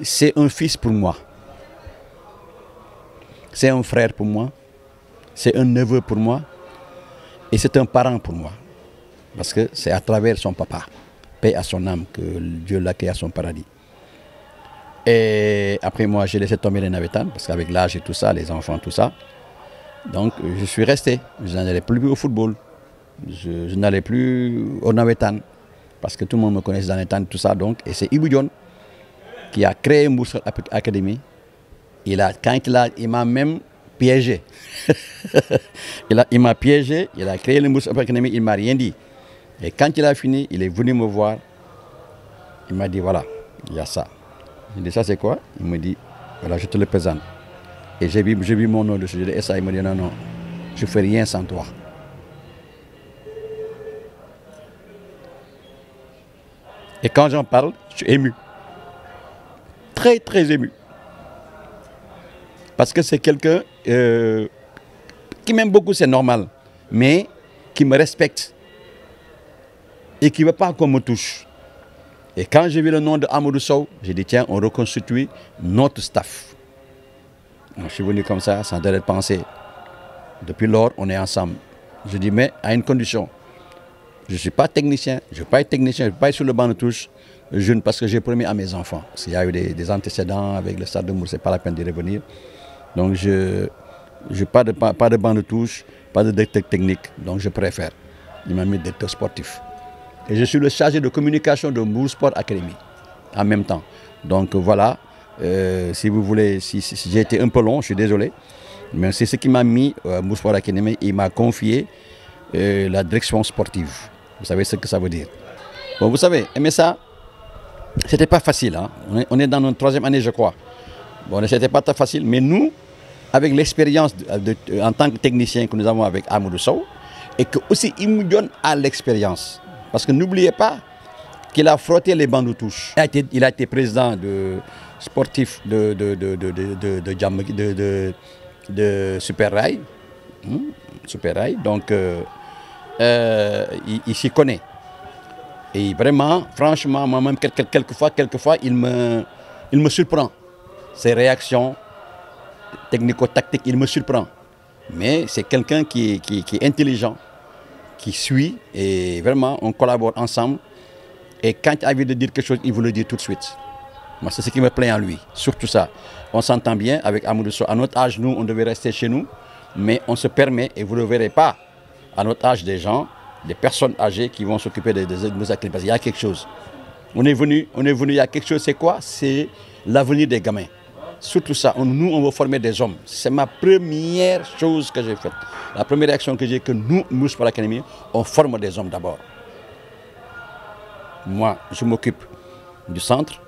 c'est un fils pour moi. C'est un frère pour moi, c'est un neveu pour moi et c'est un parent pour moi. Parce que c'est à travers son papa, paix à son âme, que Dieu l'accueille à son paradis. Et après moi, j'ai laissé tomber les navétanes, parce qu'avec l'âge et tout ça, les enfants, tout ça. Donc je suis resté, je n'allais plus au football, je n'allais plus au navétanes, parce que tout le monde me connaissait dans les navétanes, tout ça. Donc, et c'est Ibu Dione qui a créé Mbour Sport Academy. Il m'a même piégé. il m'a piégé, il a créé le Mbour Sport Academy, il ne m'a rien dit. Et quand il a fini, il est venu me voir. Il m'a dit, voilà, il y a ça. J'ai dit, ça c'est quoi? Il me dit, voilà, je te le présente. Et j'ai vu mon nom dessus. J'ai dit, et ça, il me dit, non, non, je ne fais rien sans toi. Et quand j'en parle, je suis ému. Très, très ému. Parce que c'est quelqu'un qui m'aime beaucoup, c'est normal, mais qui me respecte et qui ne veut pas qu'on me touche. Et quand j'ai vu le nom de Amadou Sow, j'ai dit, tiens, on reconstitue notre staff. Donc, je suis venu comme ça, sans délai de penser. Depuis lors, on est ensemble. Je dis, mais à une condition. Je ne suis pas technicien, je ne vais pas être technicien, je ne vais pas être sur le banc de touche, parce que j'ai promis à mes enfants. S'il y a eu des antécédents avec le stade de Mbour, ce n'est pas la peine d'y revenir. Donc, je n'ai pas de banc de touche, pas de directeur technique, donc je préfère. Il m'a mis directeur sportif. Et je suis le chargé de communication de Mbour Sport Academy, en même temps. Donc voilà, si vous voulez, si j'ai été un peu long, je suis désolé, mais c'est ce qui m'a mis à Mbour Sport Academy. Il m'a confié la direction sportive. Vous savez ce que ça veut dire. Bon, vous savez, mais ça, c'était pas facile. Hein? On est dans notre 3e année, je crois. Bon, c'était pas très facile, mais nous, avec l'expérience en tant que technicien que nous avons avec Amadou Sow, et que aussi Ibu Dione a l'expérience. Parce que n'oubliez pas qu'il a frotté les bancs de touche. Il a été président sportif de Super Rail. Super Rail. Donc, il s'y connaît. Et vraiment, franchement, moi-même, quelquefois, il me surprend. Ses réactions technico-tactiques, il me surprend. Mais c'est quelqu'un qui est intelligent, qui suit, et vraiment, on collabore ensemble. Et quand il a envie de dire quelque chose, il vous le dit tout de suite. Moi, c'est ce qui me plaît en lui, surtout ça. On s'entend bien avec Amadou Sow. À notre âge, nous, on devait rester chez nous, mais on se permet, et vous ne le verrez pas, à notre âge, des gens, des personnes âgées qui vont s'occuper de nos activités. Parce qu'il y a quelque chose. On est venu, il y a quelque chose, c'est quoi? C'est l'avenir des gamins. Surtout ça, nous, on veut former des hommes. C'est ma première chose que j'ai faite. La première réaction que j'ai, que nous, Mbour Sport Academy, on forme des hommes d'abord. Moi, je m'occupe du centre.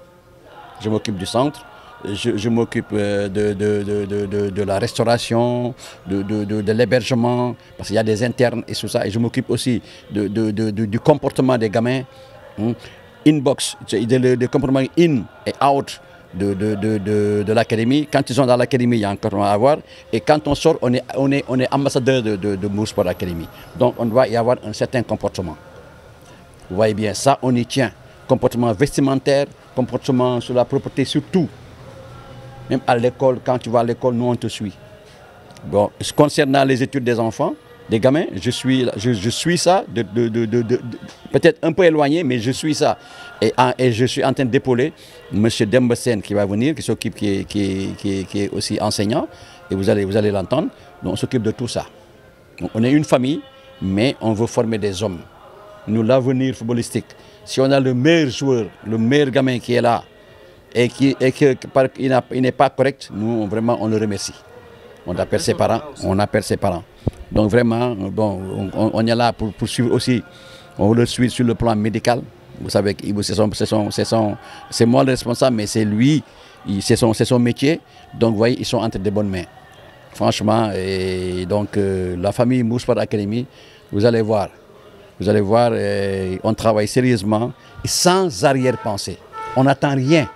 Je m'occupe du centre. Je m'occupe de la restauration, de l'hébergement, parce qu'il y a des internes et tout ça. Et je m'occupe aussi du comportement des gamins. Inbox, le comportement in et out de l'académie. Quand ils sont dans l'académie, il y a un comportement à avoir. Et quand on sort, on est ambassadeur de Mbour Sport Academy. Donc on doit y avoir un certain comportement. Vous voyez bien, ça, on y tient. Comportement vestimentaire, comportement sur la propreté, sur tout. Même à l'école, quand tu vas à l'école, nous, on te suit. Bon, concernant les études des enfants, des gamins, je suis ça, peut-être un peu éloigné, mais je suis ça. Et je suis en train d'épauler M. Demba Sène qui va venir, qui s'occupe, qui est aussi enseignant, et vous allez l'entendre. Donc on s'occupe de tout ça. Donc, on est une famille, mais on veut former des hommes. nous, l'avenir footballistique, si on a le meilleur joueur, le meilleur gamin qui est là, et qu'il n'est pas correct, nous, vraiment, on le remercie. On appelle ses parents. Donc vraiment, bon, on est là pour suivre aussi, on le suit sur le plan médical. Vous savez, c'est moi le responsable, mais c'est lui, c'est son métier. Donc vous voyez, ils sont entre de bonnes mains. Franchement, et donc la famille Moussport Academy, vous allez voir, on travaille sérieusement et sans arrière-pensée. On n'attend rien.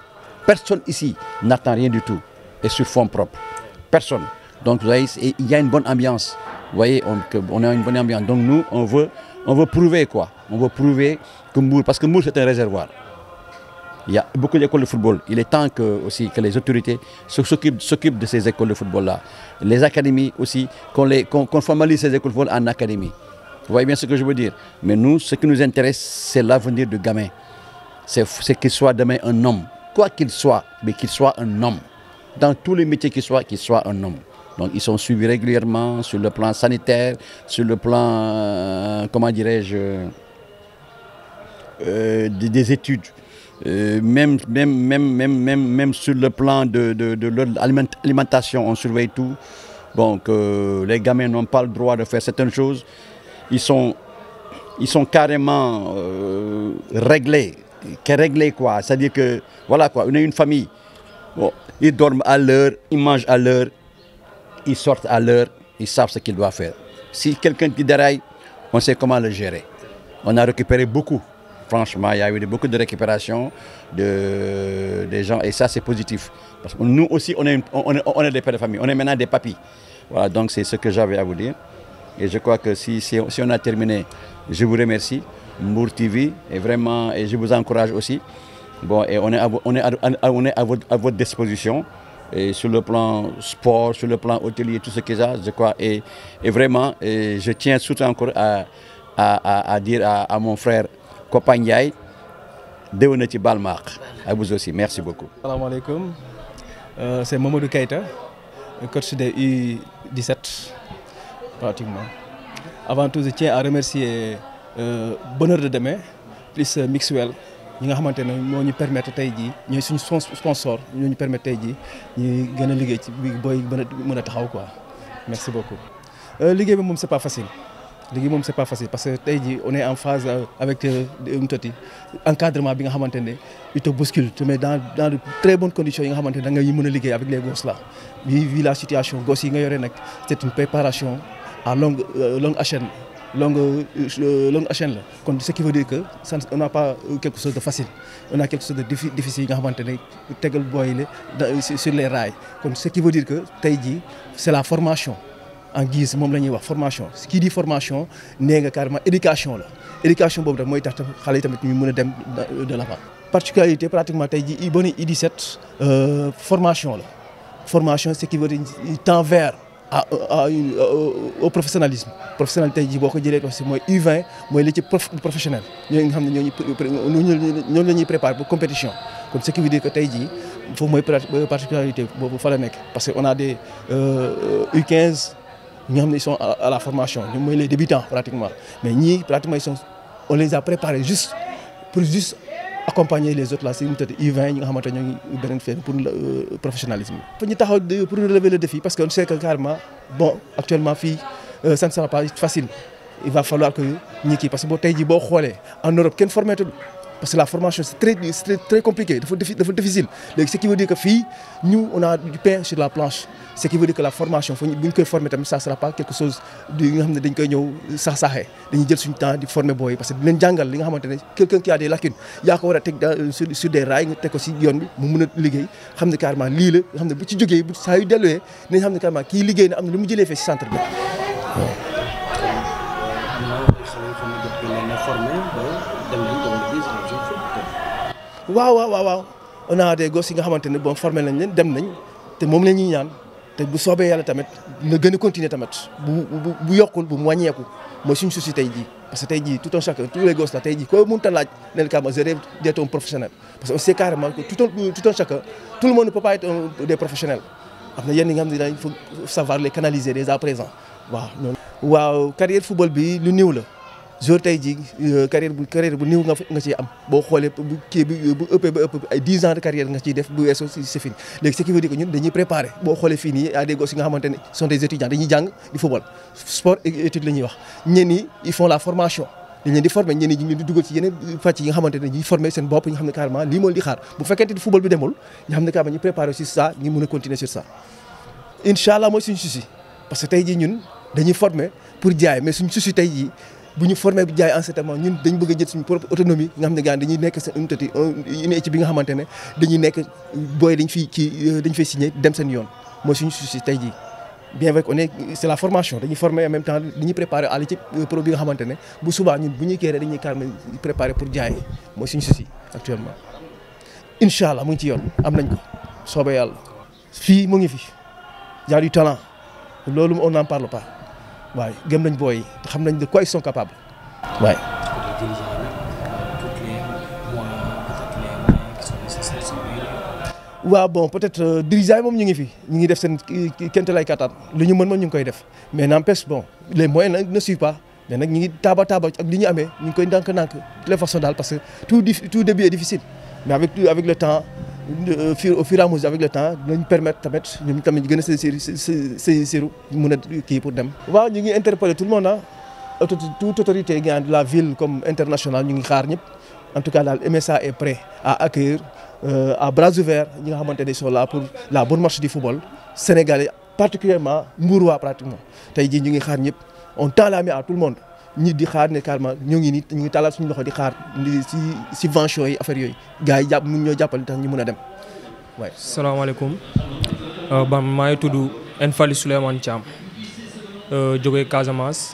Personne ici n'attend rien du tout. Et sur fond propre. Personne. Donc vous voyez, il y a une bonne ambiance. Vous voyez, on a une bonne ambiance. Donc nous, on veut prouver quoi? On veut prouver que Mbour, parce que Mbour c'est un réservoir. Il y a beaucoup d'écoles de football. Il est temps aussi que les autorités s'occupent de ces écoles de football-là. Les académies aussi, qu'on formalise ces écoles de football en académie. Vous voyez bien ce que je veux dire? Mais nous, ce qui nous intéresse, c'est l'avenir du gamin. C'est qu'il soit demain un homme. Quoi qu'il soit, mais qu'il soit un homme. Dans tous les métiers qu'il soit un homme. Donc ils sont suivis régulièrement sur le plan sanitaire, sur le plan, comment dirais-je, des études. Même sur le plan de leur alimentation, on surveille tout. Donc les gamins n'ont pas le droit de faire certaines choses. Ils sont carrément réglés quoi. C'est-à-dire que, voilà quoi, on est une famille. Bon, ils dorment à l'heure, ils mangent à l'heure, ils sortent à l'heure, ils savent ce qu'ils doivent faire. Si quelqu'un qui déraille, on sait comment le gérer. On a récupéré beaucoup. Franchement, il y a eu beaucoup de récupération des gens et ça c'est positif. Parce que nous aussi, on est des pères de famille, on est maintenant des papis. Voilà, donc c'est ce que j'avais à vous dire. Et je crois que si on a terminé, je vous remercie, Mbour TV, et vraiment, et je vous encourage aussi. Bon, et on est à votre disposition, et sur le plan sport, sur le plan hôtelier, tout ce qu'il y a, je crois. Et vraiment, je tiens surtout encore à dire à mon frère Kopa Ndiaye, déwénati Balmark. À vous aussi, merci beaucoup. Salam alaikum, c'est Mamadou Keita, coach de U17, pratiquement. Avant tout, je tiens à remercier Bonheur de demain, plus Mixwell, ñi nga xamante ne moo ñu permettre tey jii ñooy suñu sponsor ñoo ñu permettre tey jii ñu gën a liggéey ci bi booy mën a taxaw quoi. Merci beaucoup. Liggéey bi moom c'est pas facile. C'est pas facile parce que tey jii on est en phase avec encadrement bi nga xamante ne il te bouscule te met dans de très bonnes conditions yi nga xamante ne da ngay mën a liggéey avec les gosses là. Vu la situation gosses yi nga yore nag c'est une préparation à longue échelle. Longue échelle là. Ce qui veut dire que on n'a pas quelque chose de facile. On a quelque chose de difficile nga xamante ne tegal booy sur les rails. Ce qui veut dire que tey jii c'est la formation. En guise moom la ñuy wax formation ce qui dit formation nee nga carrément éducation la éducation boobu mooy tax xale yi tamit ñu mën a dem de l'avant. Particularité pratiquement tey jii boo nee U17 formation la formation ce qui veut dire tend vers au professionnalisme professionnalité ji boo ko jëlee aussi mooy U20 mooy li ci professionnel ñooñu nga xam ne ñooñu la ñuy préparer pour compétition kon ce qui veut dire que tey jii foofu mooy particularité boobu fa la nekk parce que on a des U15 ñi nga xam ne ils sont à la formation ñu mooy les débutants pratiquement mais ñii pratiquement on les a préparés pour accompagner les autres là si mu tëdd U20 ñi nga xamante ñoo ngi beneen fenn pour le professionnalisme. Fa ñu taxaw pour relever le défi parce que on sait que carrément bon actuellement fii ça ne sera pas facile il va falloir que ñi kii parce que boo tey jii boo xoolee en Europe kenn formé tul parce que la formation c'est très compliqué dafa difficile léegi ce qui veut dire que fii ñu on a du pain sur la planche ce qui veut dire que la formation bu ñu koy former tamit ça sera pas quelque chose di nga xam ne dañ koy ñëw saxee dañuy jël suñu temps di former booy parce que di leen jàngal li nga xamante ne quelqu'un qui a des lacunes yaa ko war a teg sur des rails nga teg ko si yoon bi mu mën a liggéey xam ne carrément lii la nga xam ne bu ci jógee bu saa yu delluwee dinañ xam ne carrément kii liggéey na am na lu mu jëlee fee si centre bi waaw on a des gosses yi nga xamante ne bon formé nañ leen dem nañ te moom la ñuy ñaan te bu soobee yàlla tamit na gën a continuer tamit bu yokkul bu mu wàññeeku mooy suñu souci tey jii parce que tey jii tout un chacun tous les gosses là tey jii koo mënut a laaj ne la je rêve d'être un professionnel parce que on sait carrément que tout un chacun tout le monde ne peut pas être des professionnels am na yenn yi nga xam ne daal il faut savoir les canaliser dès à présent waaw. waaw carrière football bi lu néew la joueur tey jii carrière bu néew nga ciy am boo xoolee bu kii bi bu ëppee ba ëpp ay 10 ans de carrière nga ciy def bu weesoo c'est fini léegi ce qui veut dire que ñun dañuy préparer boo xoolee fii nii à des gosses yi nga xamante ne sont des étudiants dañuy jàng di football sport et étude la ñuy wax ñenn ñi ils font la formation dañ leen di former ñenn ñi ñu ngi leen di dugal ci yeneen pàcc yi nga xamante ne ñuy former seen bopp ñu xam ne carrément lii moo di xaar bu fekkente ni football bi demul ñu xam ne carrément ñu préparer sur ça ñu mën a continuer sur ça incha allah mooy suñu souci parce que tey jii ñun dañuy former pour jaay mais suñu souci tey jii bu ñu formé bi jaay enseignement ñun dañ bëgg a jël suñu propre autonomie nga xam ne gars dañuy nekk seen une équipe bi nga xamante ne dañuy nekk booy dañ fay signé dem seen yoon mooy suñu souci tey jii bien vrai que c'est la formation dañuy former en même temps dañuy préparer à l'équipe pro bi nga xamante ne bu subaa ñun bu ñuy kéré dañuy carrément préparer pour jaay mooy suñu souci actuellement incha allah mu ngi ci yoon am nañ ko soobee yàlla fii mu ngi fi y a du talent loolu on n'en parle pas waaye gëm nañ booy te xam nañ de quoi ils sont capables waaye. waaw bon peut-être dirigeants yi moom ñu ngi fi ñu ngi def seen kéemte lay kattan lu ñu mën ñu ngi koy def mais n'empêche bon les moyens nag ne suivent pas mais nag ñu ngi taaba ak li ñu amee ñu ngi koy ndànk-ndànk de toutes les façons daal parce que tout début est difficile mais avec le temps au fur et à mesure avec le temps dinañ permettre tamit ñun tamit gën a saisir mën a kii pour dem. waaw ñu ngi interpeller tout le monde ah toute autorité de la ville comme internationale ñu ngi xaar ñëpp en tout cas daal MSA est prêt à accueillir à bras ouverts ñi nga xamante ne sont là pour la bonne marche du football sénégalais particulièrement Mbourois pratiquement tey jii ñu ngi xaar ñëpp on tend la main à tout le monde ñi di xaar ne carrément ñu ngi talal suñu loxo di xaar ci subvention yi affaire yooyu gars yi mun ñoo jàppale tax ñu mën a dem waay. salaamaaleykum maa ngi tudd Enfali Souleymane Thiam jógee Casamance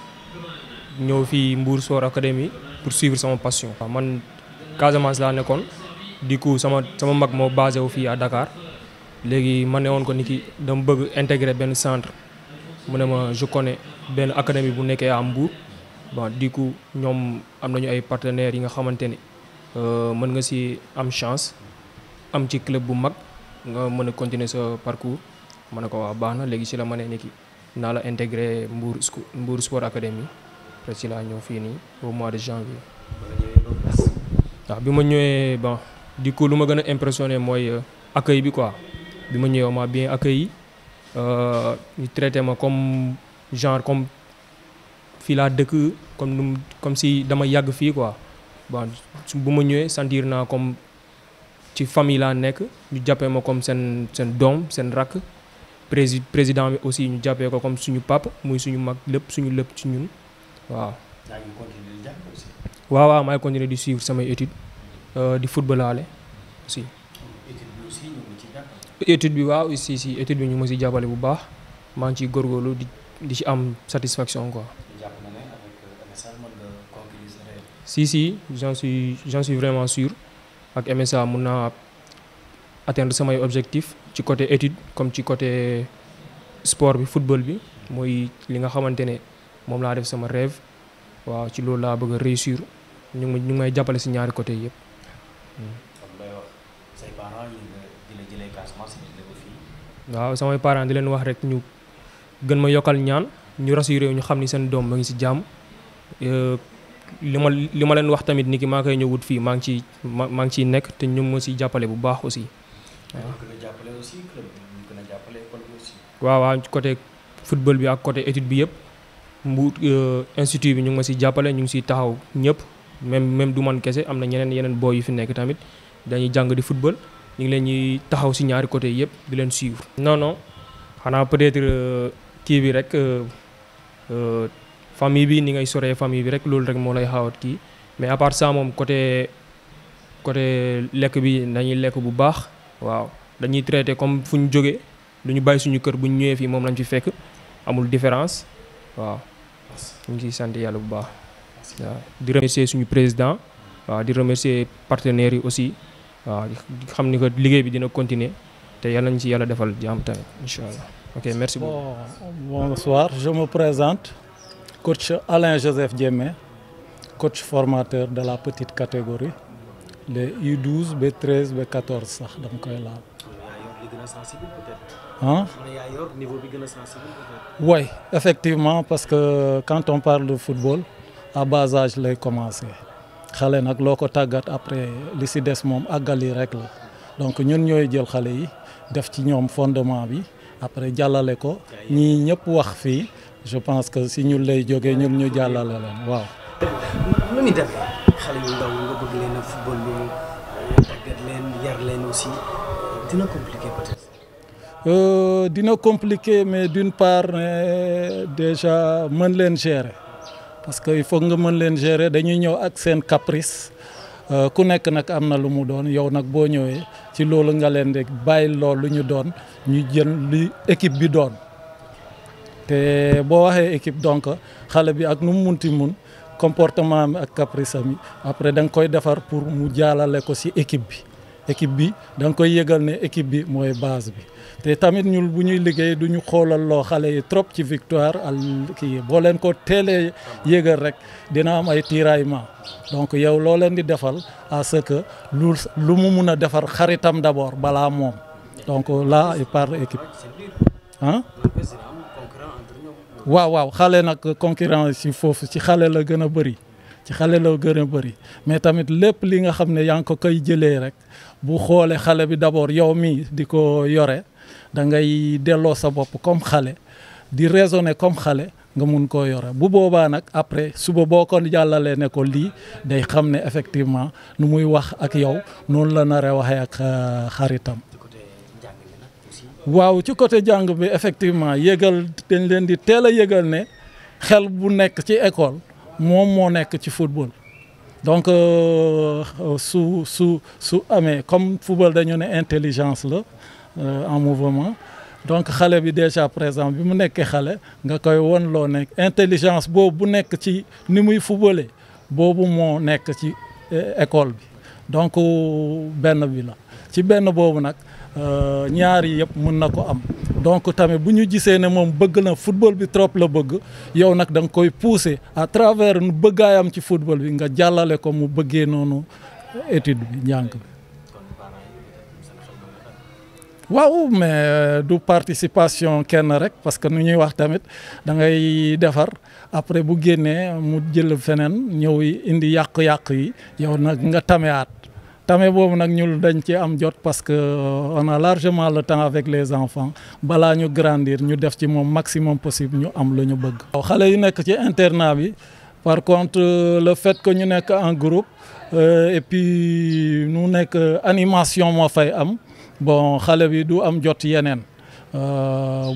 ñëw fii Mbour Sport Academy pour suivre sama passion. waaw man Casamance laa nekkoon. du coup sama mag moo basé wu fii à Dakar léegi ma ne woon ko ni ki dama bëgg intégrer benn centre mu ne ma je connais benn académie bu nekkee à Mbour bon du coup ñoom am nañu ay partenaires yi nga xamante ni mën nga si am chance am ci club bu mag nga mën a continuer sa parcours ma ne ko waa baax na léegi si la ma ne ni ki naa la intégrer Mbour Sport Academy après si laa ñëw fii nii au mois de janvier. waaw bi ma ñëwee bon. du coup lu ma gën a impressionné mooy accueil bi quoi bi ma ñëwee on m'a bien accueilli ñu traité ma comme fii laa dëkk comme si dama yàgg fii quoi bon bu ma ñëwee sentir naa comme ci famille laa nekk ñu jàppee ma comme seen doom seen rakk président bi aussi ñu jàppee ko comme suñu pap muy suñu mag lépp suñu lépp ci ñun waaw. waaw maay continuer di suivre samay études. di footballaale aussi. étude bi waaw si étude bi ñu ma si jàppale bu baax maa ngi ciy góorgóorlu di ci am satisfaction quoi. si j'en suis vraiment sûr ak MSA mun naa atteindre samay objectifs ci côté étude comme ci côté sport bi football bi mooy li nga xamante ne moom laa def sama rêve waaw ci loolu laa bëgg a réussir ñu ngi may jàppale si ñaari côté yëpp. waaw samay parents di leen wax rek ñu gën ma yokkal ñaan ñu rassuré ñu xam ni seen doom ma ngi si jàmm li ma leen wax tamit ni ki maa koy ñëw wut fii maa ngi ciy nekk te ñu ma si jàppale bu baax aussi. waaw côté football bi ak côté étude bi yëpp Mbour institut bi ñu ngi ma si jàppale ñu ngi siy taxaw ñëpp. même du man kese am na yeneen boy yu fi nekk tamit dañuy jàng di football ñu ngi leen ñuy taxaw si ñaari côté yëpp di leen suivre. non xanaa peut-être kii bi rek famille bi ni ngay soree famille bi rek loolu rek moo lay xawat kii mais à part ça moom côté lekk bi dañuy lekk bu baax waaw dañuy traité comme fu ñu jógee lu ñu bàyyi suñu kër bu ñu ñëwee fii moom lañ fi fekk amul différence waaw ñu ngi ciy sant yàlla bu baax. waaw di remercier suñu président waaw di remercier partenaires yi aussi waaw di xam ni que liggéey bi dina continuer te yàlla nañ ci yàlla defal jàmm tamit incha allah ok merci beaucoup. Bonsoir, je me présente coach Alain Joseph Diémé, coach formateur de la petite catégorie les U12 B13 B14 sax dama koy laal. Oui, effectivement, parce que quand on parle de football, à bas âge lay commencé xale nag loo ko tàggat après li si des moom àggali rek la donc ñun ñooy jël xale yi def ci ñoom fondement bi après jàllale ko ñii ñëpp wax fii je pense que si ñun lay jógee ñun ñu jàllale leen waaw. nu muy demee xale yu ndaw nga bëgg leen a football lu tàggat leen yar leen aussi dina compliqué peut-être. Dina compliqué mais d'une part déjà mën leen gérer parce que il faut nga mën leen gérer dañuy ñëw ak seen caprice ku nekk nag am na lu mu doon yow nag boo ñëwee ci loolu nga leen di bàyyi loolu ñu doon ñu jël li équipe bi doon te boo waxee équipe donc xale bi ak nu mu munti mun comportement mi ak caprice am après da nga koy defar pour mu jaalale ko ci équipe bi da nga koy yëgal ne équipe bi mooy base bi te tamit ñun bu ñuy liggéey du ñu xoolal loo xale yi trop ci victoire al kii boo leen ko teelee yëgal rek dina am ay tiraillement donc yow loo leen di defal à ce que lu mu mun a defar xaritam d'abord balaa moom donc là il parle équipe ah waaw xale nag concurrence ci foofu ci xale la gën a bëri mais tamit lépp li nga xam ne yaa ngi ko koy jëlee rek bu xoolee xale bi d'abord yow mi di ko yore da ngay delloo sa bopp comme xale di raisonner comme xale nga mun koo yore bu boobaa nag après suba boo ko jàllalee ne ko lii day xam ne effectivement nu muy wax ak yow noonu la naree waxee ak xaritam. waaw ci côté jàng bi effectivement yëgal dañ leen di teel a yëgal ne xel bu nekk ci école moom moo nekk ci football donc su amee comme football dañu ne intelligence la en mouvement donc xale bi déjà présent bi mu nekkee xale nga koy won loo nekk intelligence boobu bu nekk ci ni muy footballé boobu moo nekk ci école bi donc benn bi la ci benn boobu nag ñaar yi yëpp mën na ko am donc tamit bu ñu gisee ne moom bëgg na football bi trop la bëgg yow nag da nga koy pousser à travers nu bëggaayam ci football bi nga jàllale ko mu bëggee noonu étude bi njàng bi waaw mais du participation kenn rek parce que nu ñuy wax tamit da ngay defar après bu génnee mu jël feneen ñëw indi yàq-yàq yi yow nag nga tameaat tame boobu nag ñu dañ ci am jot parce que on a largement le temps avec les enfants balaa ñu grandir ñu def ci moom maximum possible ñu am lu ñu bëgg. xale yu nekk ci internat bi par contre le fait que ñu nekk en groupe et puis nu nekk animation moo fay am bon xale bi du am jot yeneen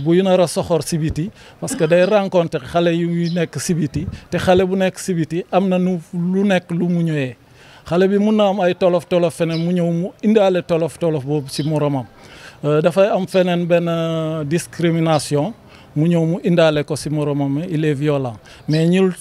buy nar a soxor si biti parce que day rencontrer xale yu nekk si biti te xale bu nekk si biti am na nu lu nekk lu mu ñëwee. xale bi mun na am ay tolof feneen mu ñëw mu indaale tolof boobu ci moromam dafay am feneen benn discrimination mu ñëw mu indaale ko ci moromam il est violent mais ñu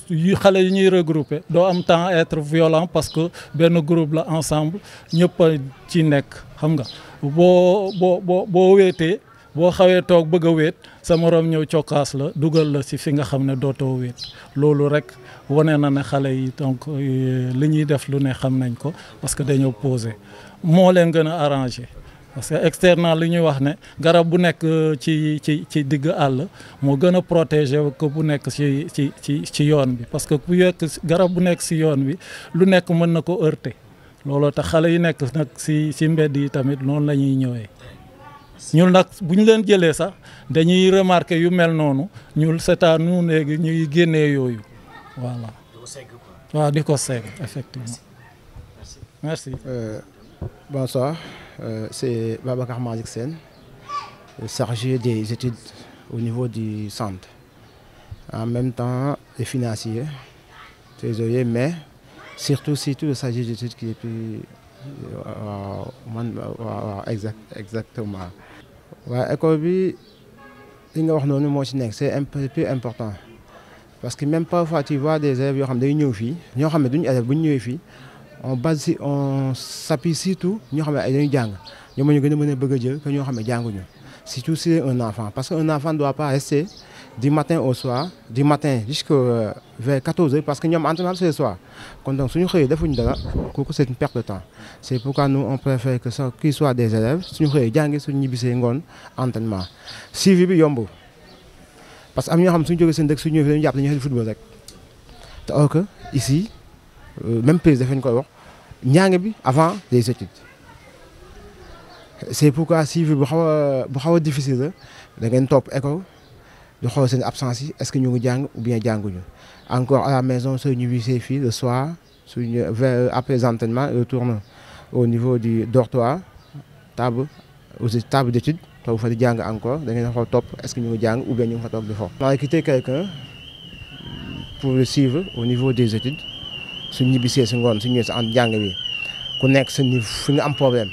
xale yi ñuy regrouper doo am temps à être violent parce que benn groupe la ensemble ñëpp a ci nekk xam nga boo wéetee boo xawee toog bëgg a wéet sa morom ñëw cokkaas la dugal la ci fi nga xam ne dootoo wéet loolu rek wane na ne xale yi donc li ñuy def lu ne xam nañ ko parce que dañoo posé moo leen gën a arrangé parce que externat li ñuy wax ne garab bu nekk ci digg àll moo gën a protégé ko bu nekk ci yoon bi parce que ku yekk garab bu nekk ci yoon bi lu nekk mën na ko heurter looloo tax xale yi nekk nag ci mbedd yi tamit noonu la ñuy ñëwee ñun nag bu ñu leen jëlee sax dañuy remarquer yu mel noonu ñun c'est à nous léegi ñuy génnee yooyu voilà waaw di ko segg effectivement merci. Bonsoir, c'est Babacar Malick Sène, chargé des études au niveau du centre. En même temps, les financiers, trésorier, mais surtout il s'agit d'études qui est plus exactement. waaw école bi li nga wax noonu moo ci nekk c'est un peu plus important parce que même parfois tu vois des élèves yoo xam ne day ñëw fii ñoo xam ne duñu élèves bu ñu ñëwee fii on s'appuie surtout ñoo xam ne ay dañuy jàng ñoom ñu gën a mën a bëgg a jël que ñoo xam ne jànguñu surtout si un enfant parce que un enfant ne doit pas rester du matin au soir du matin jusqu'à vers 14h parce que ñoom entraînement c'est le soir kon donc suñu xëyee defuñu dara kooku c'est une perte de temps c'est pourquoi nous on préfère que ça qu'ils soient des élèves suñu xëyee jàngi suñu ñibbisee ngoon entraînement suivi bi yomb parce que am ñoo xam suñu jógee seen dëkk suñu ñëwee dañu jàpp dañuy xel football rek alors que ici même pays dafa ñu koy wax njàng bi avant les études c'est pourquoi suivi bu xaw a difficile la da ngeen topp école di xool seen absence yi est-ce que ñu ngi jàng ou bien jànguñu encore à la maison soo ñibbisee fii le soir suñu après entraînement retourne au niveau du dortoir table d'études toog fa di jàng encore da ngeen xool topp est-ce que ñu ngi jàng ou bien ñu ngi fa toog di fo. On a quitté quelqu'un pour le suivre au niveau des études suñ ñibbisee si ngoon suñ ñëwee si en jàng bi ku nekk sa niveau fi nga am problème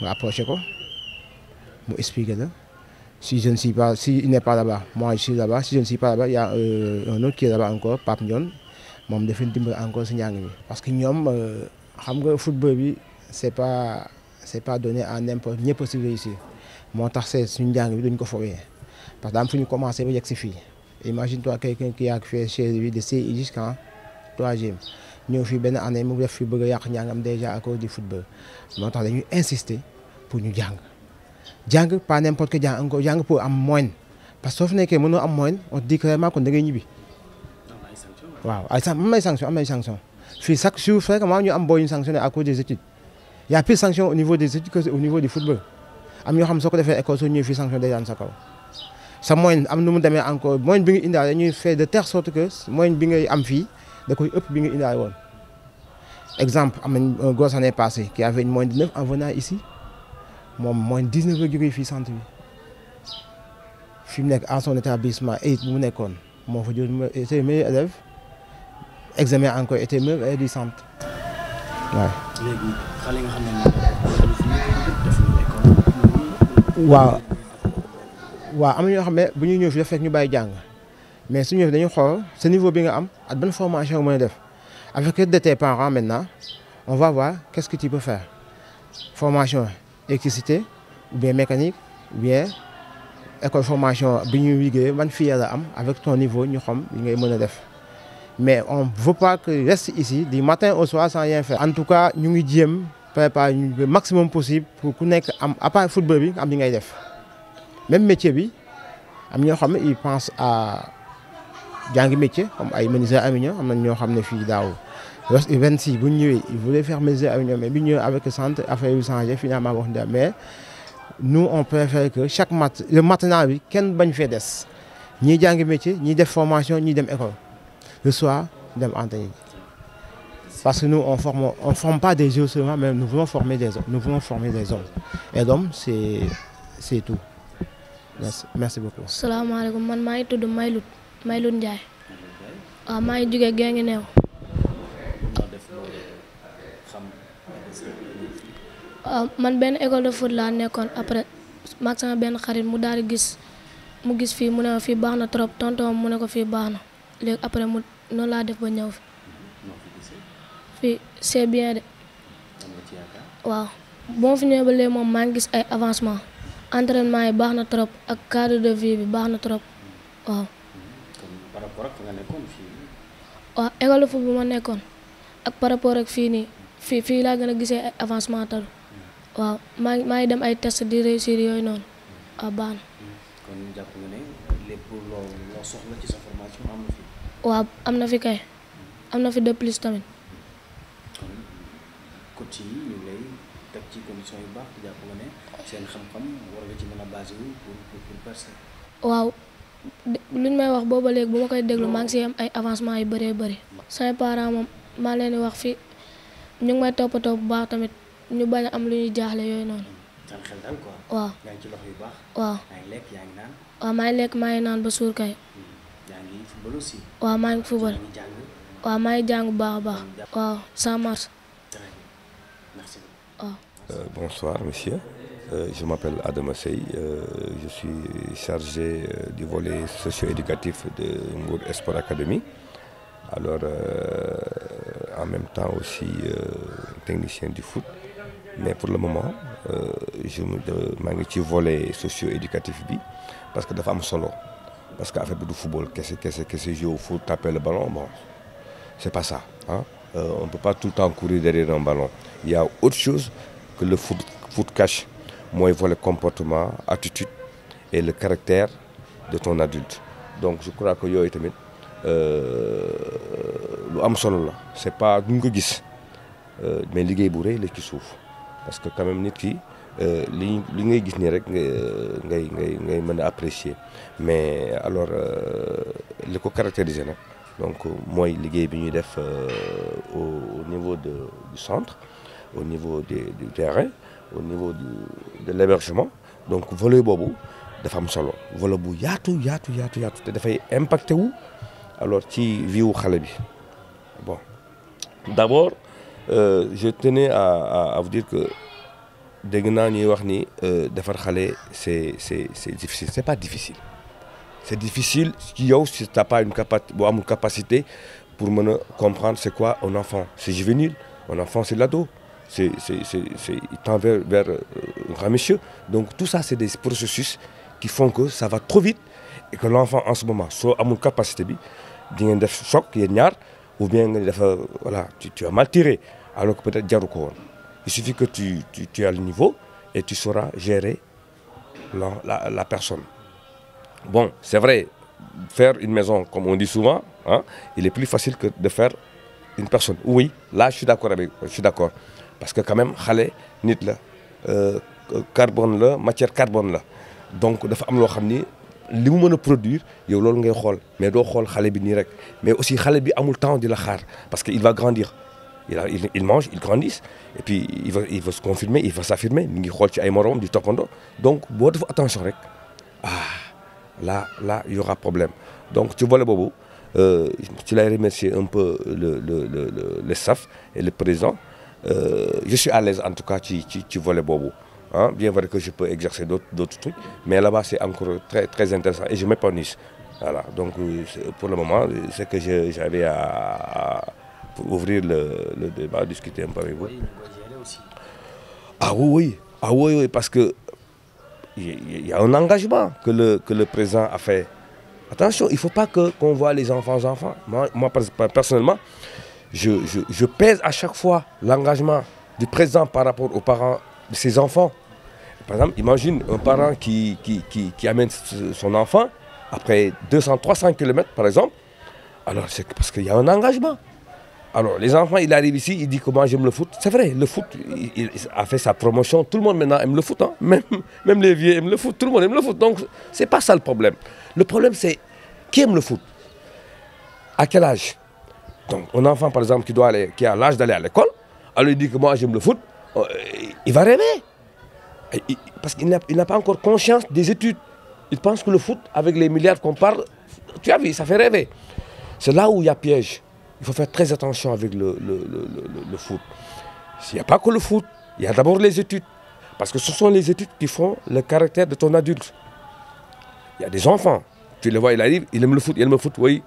nga approché ko mu expliqué la si je ne suis pas si il n'est pas là-bas moi je suis là-bas si je ne suis pas là-bas il y a un autre qui est là-bas encore Pape Ndione moom dafay dimbali encore si njàng bi parce que ñoom xam nga football bi c'est pas donné à n'importe ñëpp a si réussir moo tax c'est suñu njàng bi duñ ko fowee parce que daam fu ñu commencé ba yegg si fii imagine-toi quelqu'un qui a fait chez lui de CI jusqu'en 3e ñëw fii benn année mu def fi bëgg a yàq njàngam déjà à cause du football moo tax dañuy insister pour ñu jàng pas n'importe que jàng encore jàng pour am moyenne parce que soo fi nekkee mënoo am moyenne on te dit clairement kon da ngay ñibbi waaw am ay sanction fii chaque jour fréquemment ñu am boo ñu sanctionné à cause des études il y a plus de sanctions au niveau des études que au niveau du football am ñoo xam soo ko defee école soo ñëwee fii sanction day daan sa kaw sa moyenne am nu mu demee encore moyenne bi nga indaale ñuy fait de telle sorte que moyenne bi ngay am fii da koy ëpp bi nga indaale woon exemple am nañ un gosse année passée qui avait une moyenne de 9 en venant ici moom moyenne 19 la jógee fii centre bi fi mu nekk en son établissement et bu mu nekkoon moo fa jël était meilleur élève examen encore était meilleur élève du centre waaw. léegi xale nga xam ne waaw am na ñoo xam ne bu ñuy ñëw fi daf fekk ñu bàyyi jàng mais su ñëwee dañuy xool sa niveau bi nga am ak ban formation mën a def avec l'aide de tes parents maintenant on va voir qu'est-ce que tu peux faire formation électricité ou bien mécanique ou bien école formation bi ñuy liggéey ban filière la am avec ton niveau ñu xam li ngay mën a def mais on veut pas que reste ici du matin au soir sans rien faire. En tout cas ñu ngi jéem préparer le maximum possible pour ku nekk am à part football bi am li ngay def même métier bi am ñoo xam ne ils pensent à jàngi métier comme ay menuisier aluminium am na ñoo xam ne fii daaw 26 bu ñu ñëwee ils voulaient faire menuisier aluminium mais bi ñu ñëwee avec le centre affaire yu changé finalement wax dëgg mais nous on préfère que chaque le matinal bi kenn bañ fee des ñiy jàngi métier ñiy def formation ñiy dem école le soir dem entraîner parce que nous on forme pas des joueurs seulement mais nous voulons former des hommes et l'homme c'est tout merci beaucoup. salaamaaleykum man maa ngi tudd Maylut Ndiaye waaw maa ngi jógee Guinguinéo. waaw man benn école de foot laa nekkoon après maag sama benn xarit mu daal di mu gis fii mu ne ma fii baax na trop tonton mu ne ko fii baax na léegi après mu noonu laa def ba ñëw fi fii c'est bien de waaw bu ma fi ñëwee ba léegi moom maa ngi gis ay avancement entraînement yi baax na trop ak cadre de vie bi baax na trop waaw. par rapport ak nga nekkoon fii. waaw école de foot bu ma nekkoon ak par rapport ak fii nii fii laa gën a gisee ay avancement tal waaw maa ngi dem ay test di réussir yooyu noonu waaw baax na. kon jàpp nga ne lépp loo soxla ci sa formation am na fi. waaw am na fi kay am na fi de plus tamit. kon coach yi ñu lay teg ci condition yu baax jàpp nga ne seen xam-xam war nga ci mën a basé wu pour percer. waaw luñ may wax booba léegi bu ma koy déglu maa ngi si am ay avancement yu bëree bëri. samay parents moom maa leen di wax fii ñu ngi may toppatoo bu baax tamit ñu bañ a am lu ñuy jaaxle yooyu noonu. seen xel daal quoi. waaw yaa ngi ci loxo yu baax. waaw yaa ngi lekk yaa ngi naan. waaw maa ngi lekk maa ngi naan ba suur kay. yaa ngi football aussi. waaw maa ngi football. yaa ngi jàng. waaw maa ngi jàng bu baax a baax. waaw ça marche. Très bien. Merci beaucoup. waaw. Bonsoir monsieur, je m'appelle Adama Sey, je suis chargé du volet socio-éducatif de Mbour Sport Academy. Alors en même temps aussi technicien du foot. Mais pour le moment maa ngi ci volet socio-éducatif bi parce que dafa am solo parce que affaire bi du football kese jouer au foot taper le ballon bon c'est pas ça hein. On peut pas tout le temps courir derrière un ballon. Il y a autre chose que le foot cache mooy volet comportement attitude et le caractère de ton adulte. Donc je crois que yooyu tamit lu am solo la c'est pas duñ ko gis mais liggéey bu rëy la ci suuf parce que quand même nit ki li ngay gis nii rek ngay mën a apprécier mais alors li ko caractériser nag donc mooy liggéey bi ñuy def au niveau du centre au niveau du terrain au niveau de l'hébergement donc volet boobu dafa am solo volet bu yaatu te dafay impacté wu alors ci vie wu xale bi bon d'abord je tenais à vous dire que dégg naa ñuy wax ni defar xale c'est difficile c'est pas difficile c'est difficile ci yow si t'as pas boo amul capacité pour mën a comprendre c'est quoi un enfant c'est juvénile un enfant c'est l'ado il tend vers un grand monsieur donc tout ça c'est des processus qui font que ça va trop vite et que l'enfant en ce moment soo amul capacité bi di ngeen def choc yéen ñaar ou bien nga dafa voilà tu as mal tiré alors que peut-être jaru ko woon il suffit que tu as le niveau et tu sauras gérer la personne bon c'est vrai faire une maison comme on dit souvent hein il est plus facile que de faire une personne oui là je suis d'accord parce que quand même xale nit la carbone la matière carbone la donc dafa am loo xam ni li mu mën a produire yow loolu ngay xool mais doo xool xale bi nii rek mais aussi xale bi amul temps di la xaar parce que il va grandir il mange il grandit et puis il va se confirmer il va s'affirmer mi ngi xool ci ay moromam di toppandoo donc boo def attention rek là il y aura problème donc ci volet boobu ci lay remercier un peu le staff et le président je suis à l'aise en tout cas ci volet boobu hein bien vrai que je peux exercer d'autres trucs mais là-bas c'est encore très intéressant et je m'épanouis voilà donc pour le moment c'est que j'avais à ouvrir le débat discuter un peu avec vous. Ah oui parce que il y a un engagement que le président a fait. Attention, il faut pas qu'on voit les enfants. Moi personnellement, je pèse à chaque fois l'engagement du président par rapport aux parents de ses enfants. Par exemple, imagine un parent qui amène son enfant après 200-300 km par exemple. Alors c'est parce qu'il y a un engagement. Alors les enfants, il arrive ici, il dit que moi j'aime le foot. C'est vrai, le foot, il a fait sa promotion. Tout le monde maintenant aime le foot, hein. Même les vieux aiment le foot. Tout le monde aime le foot. Donc c'est pas ça le problème. Le problème c'est qui aime le foot? À quel âge? Donc un enfant par exemple qui a l'âge d'aller à l'école, alors il dit que moi j'aime le foot, il va rêver. Parce qu'il n'a pas encore conscience des études. Il pense que le foot, avec les milliards qu'on parle, tu as vu, ça fait rêver. C'est là où il y a piège. Il faut faire très attention avec le foot. Il n'y a pas que le foot, il y a d'abord les études. Parce que ce sont les études qui font le caractère de ton adulte. Il y a des enfants, tu les vois, il arrive, il aime le foot, oui.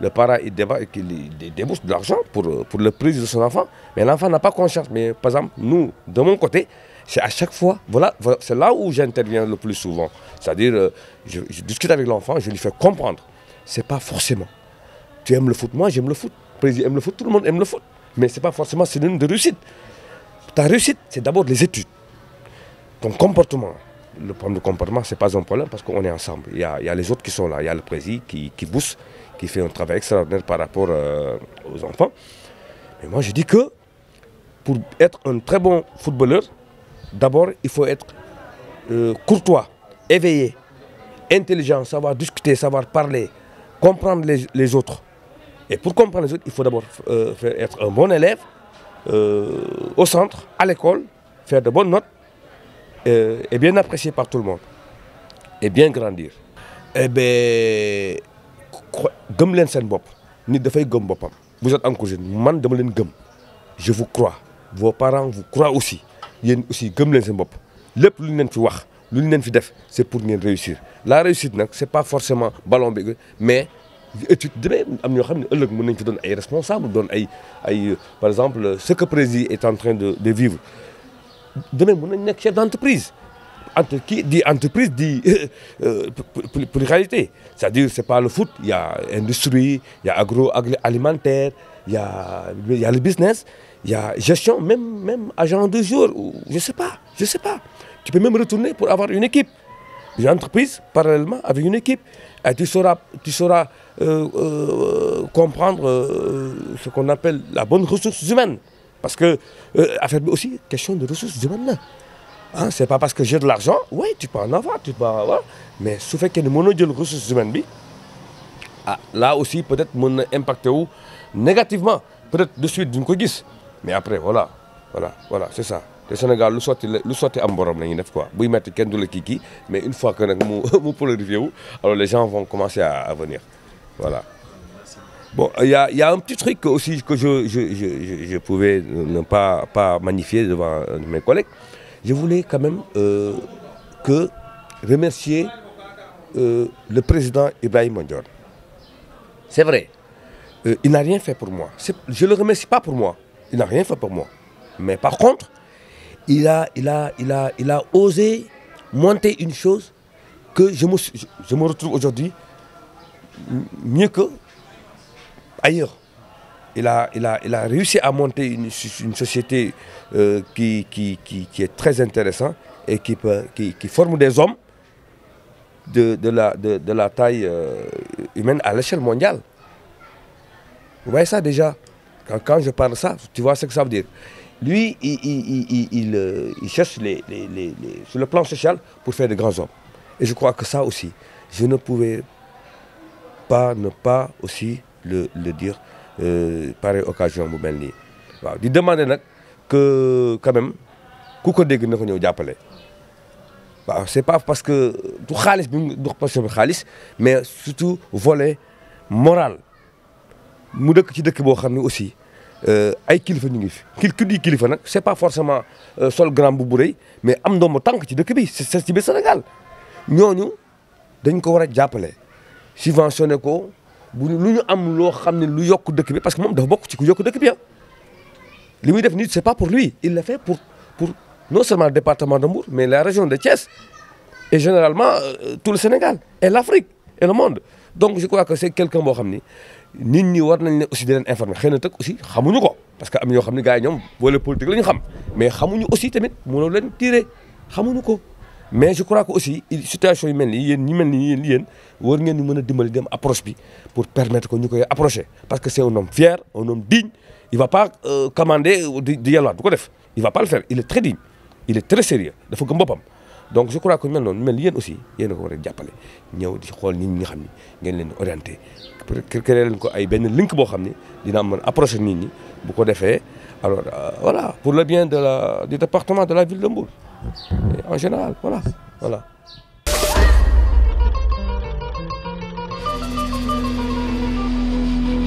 Le parent, il débourse de l'argent pour le prix de son enfant, mais l'enfant n'a pas conscience. Mais par exemple, nous, de mon côté, c'est à chaque fois, voilà c'est là où j'interviens le plus souvent. C'est-à-dire, je discute avec l'enfant, je lui fais comprendre. C'est pas forcément. Tu aimes le foot, moi j'aime le foot. Le président aime le foot, tout le monde aime le foot. Mais c'est pas forcément synonyme de réussite. Ta réussite, c'est d'abord les études. Ton comportement. Le problème de comportement, c'est pas un problème parce qu'on est ensemble. Il y a les autres qui sont là. Il y a le président qui booste, qui fait un travail extraordinaire par rapport aux enfants. Mais moi, je dis que pour être un très bon footballeur, d'abord, il faut être courtois, éveillé, intelligent, savoir discuter, savoir parler, comprendre les autres. Et pour comprendre les autres, il faut d'abord être un bon élève au centre, à l'école, faire de bonnes notes et bien apprécié par tout le monde. Et bien grandir. Eh bien, gëm leen seen bopp nit dafay gëm boppam. Vous êtes encore jeune man dama leen gëm je vous crois vos parents vous croient aussi yéen aussi gëm leen seen bopp lépp lu ñu leen fi wax lu ñu leen fi def c'est pour ngeen réussir. La réussite nag c'est pas forcément ballon bi mais étude demee am ñoo xam ne ëllëg mën nañ fi doon ay responsable doon ay par exemple ce que président est en train de vivre demee mën nañ nekk chef d'entreprise. Qui dit entreprise dit pluralité. C'est-à-dire c'est pas le foot, il y a industrie, il y a agroalimentaire, il y a le business, il y a gestion, même agent de jour, je sais pas. Tu peux même retourner pour avoir une équipe. Une entreprise parallèlement avec une équipe. Et tu sauras comprendre ce qu'on appelle la bonne ressource humaine. Parce que, affaire aussi, question de ressources humaines là. Hein, c'est pas parce que j'ai de l'argent, oui, tu peux en avoir, tu peux en avoir. Mais su fekkee ne mënoo jël ressources humaines bi, ah, là aussi, peut-être, mën na impacter wu négativement. Peut-être de suite, duñ ko gis. Mais après, voilà, c'est ça. Le Sénégal, lu sotti am borom la ñuy def quoi. Buy metti kenn du la kii, mais une fois que nag mu polarifié wu, alors les gens vont commencer à venir. Voilà. Bon, il y a un petit truc aussi que je pouvais ne pas magnifier devant mes collègues. Je voulais quand même remercier le président Ibrahima Ndione. C'est vrai, il n'a rien fait pour moi. Je ne le remercie pas pour moi. Il n'a rien fait pour moi. Mais par contre, il a osé monter une chose que je me retrouve aujourd'hui mieux que ailleurs. Il a réussi à monter une société qui est très intéressante et qui forme des hommes de la taille humaine à l'échelle mondiale. Vous voyez ça déjà? Quand je parle de ça, tu vois ce que ça veut dire. Lui, il cherche sur le plan social pour faire de grands hommes. Et je crois que ça aussi, je ne pouvais pas ne pas aussi le dire pareille occasion bu mel nii. Waaw di demander nag que quand même ku ko dégg na ko ñëw jàppale. Waaw c'est pas parce que du xaalis bi du parce que xaalis mais surtout volet moral mu dëkk ci dëkk boo xam ne aussi ay kilifa ñu ngi fi ki di kilifa nag c'est pas forcément sol grand bu rëy mais am ndombo tànk ci dëkk bi c'est ci biir Sénégal ñooñu dañ ko war a jàppale subventionné ko bu lu ñu am loo xam ne lu yokk dëkk bi parce que moom dafa bokk ci ku yokk dëkk bi li muy def nii c'est pas pour lui il l'a fait pour non seulement le département de Mbour mais la région de Thiès et généralement tout le Sénégal et l'Afrique et le monde. Donc je crois que c'est quelqu'un boo xam ni nit ñi war nañ ne aussi di leen informer xëy na teg aussi xamuñu ko parce que am ñoo xam ne gars yi ñoom volet politique la ñu xam mais xamuñu aussi tamit mënoo leen tirer xamuñu ko. Mais je crois que aussi situation yu mel nii yéen ñi mel ni yéen war ngeen ñu mën a dimbali dem approche bi pour permettre que ñu koy approcher parce que c'est un homme fier un homme digne il va pas commander di yalwaat du ko def il va pas le faire il est très digne il est très sérieux dafa gëm boppam. Donc je crois que mel noonu mel yéen aussi yéen a ko war a jàppale ñëw di xool nit ñi nga xam ni ngeen leen orienté pour créer leen ko ay benn link boo xam ni dina mën approcher nit ñi bu ko defee alors voilà pour le bien du département de la ville de Mbour en général voilà.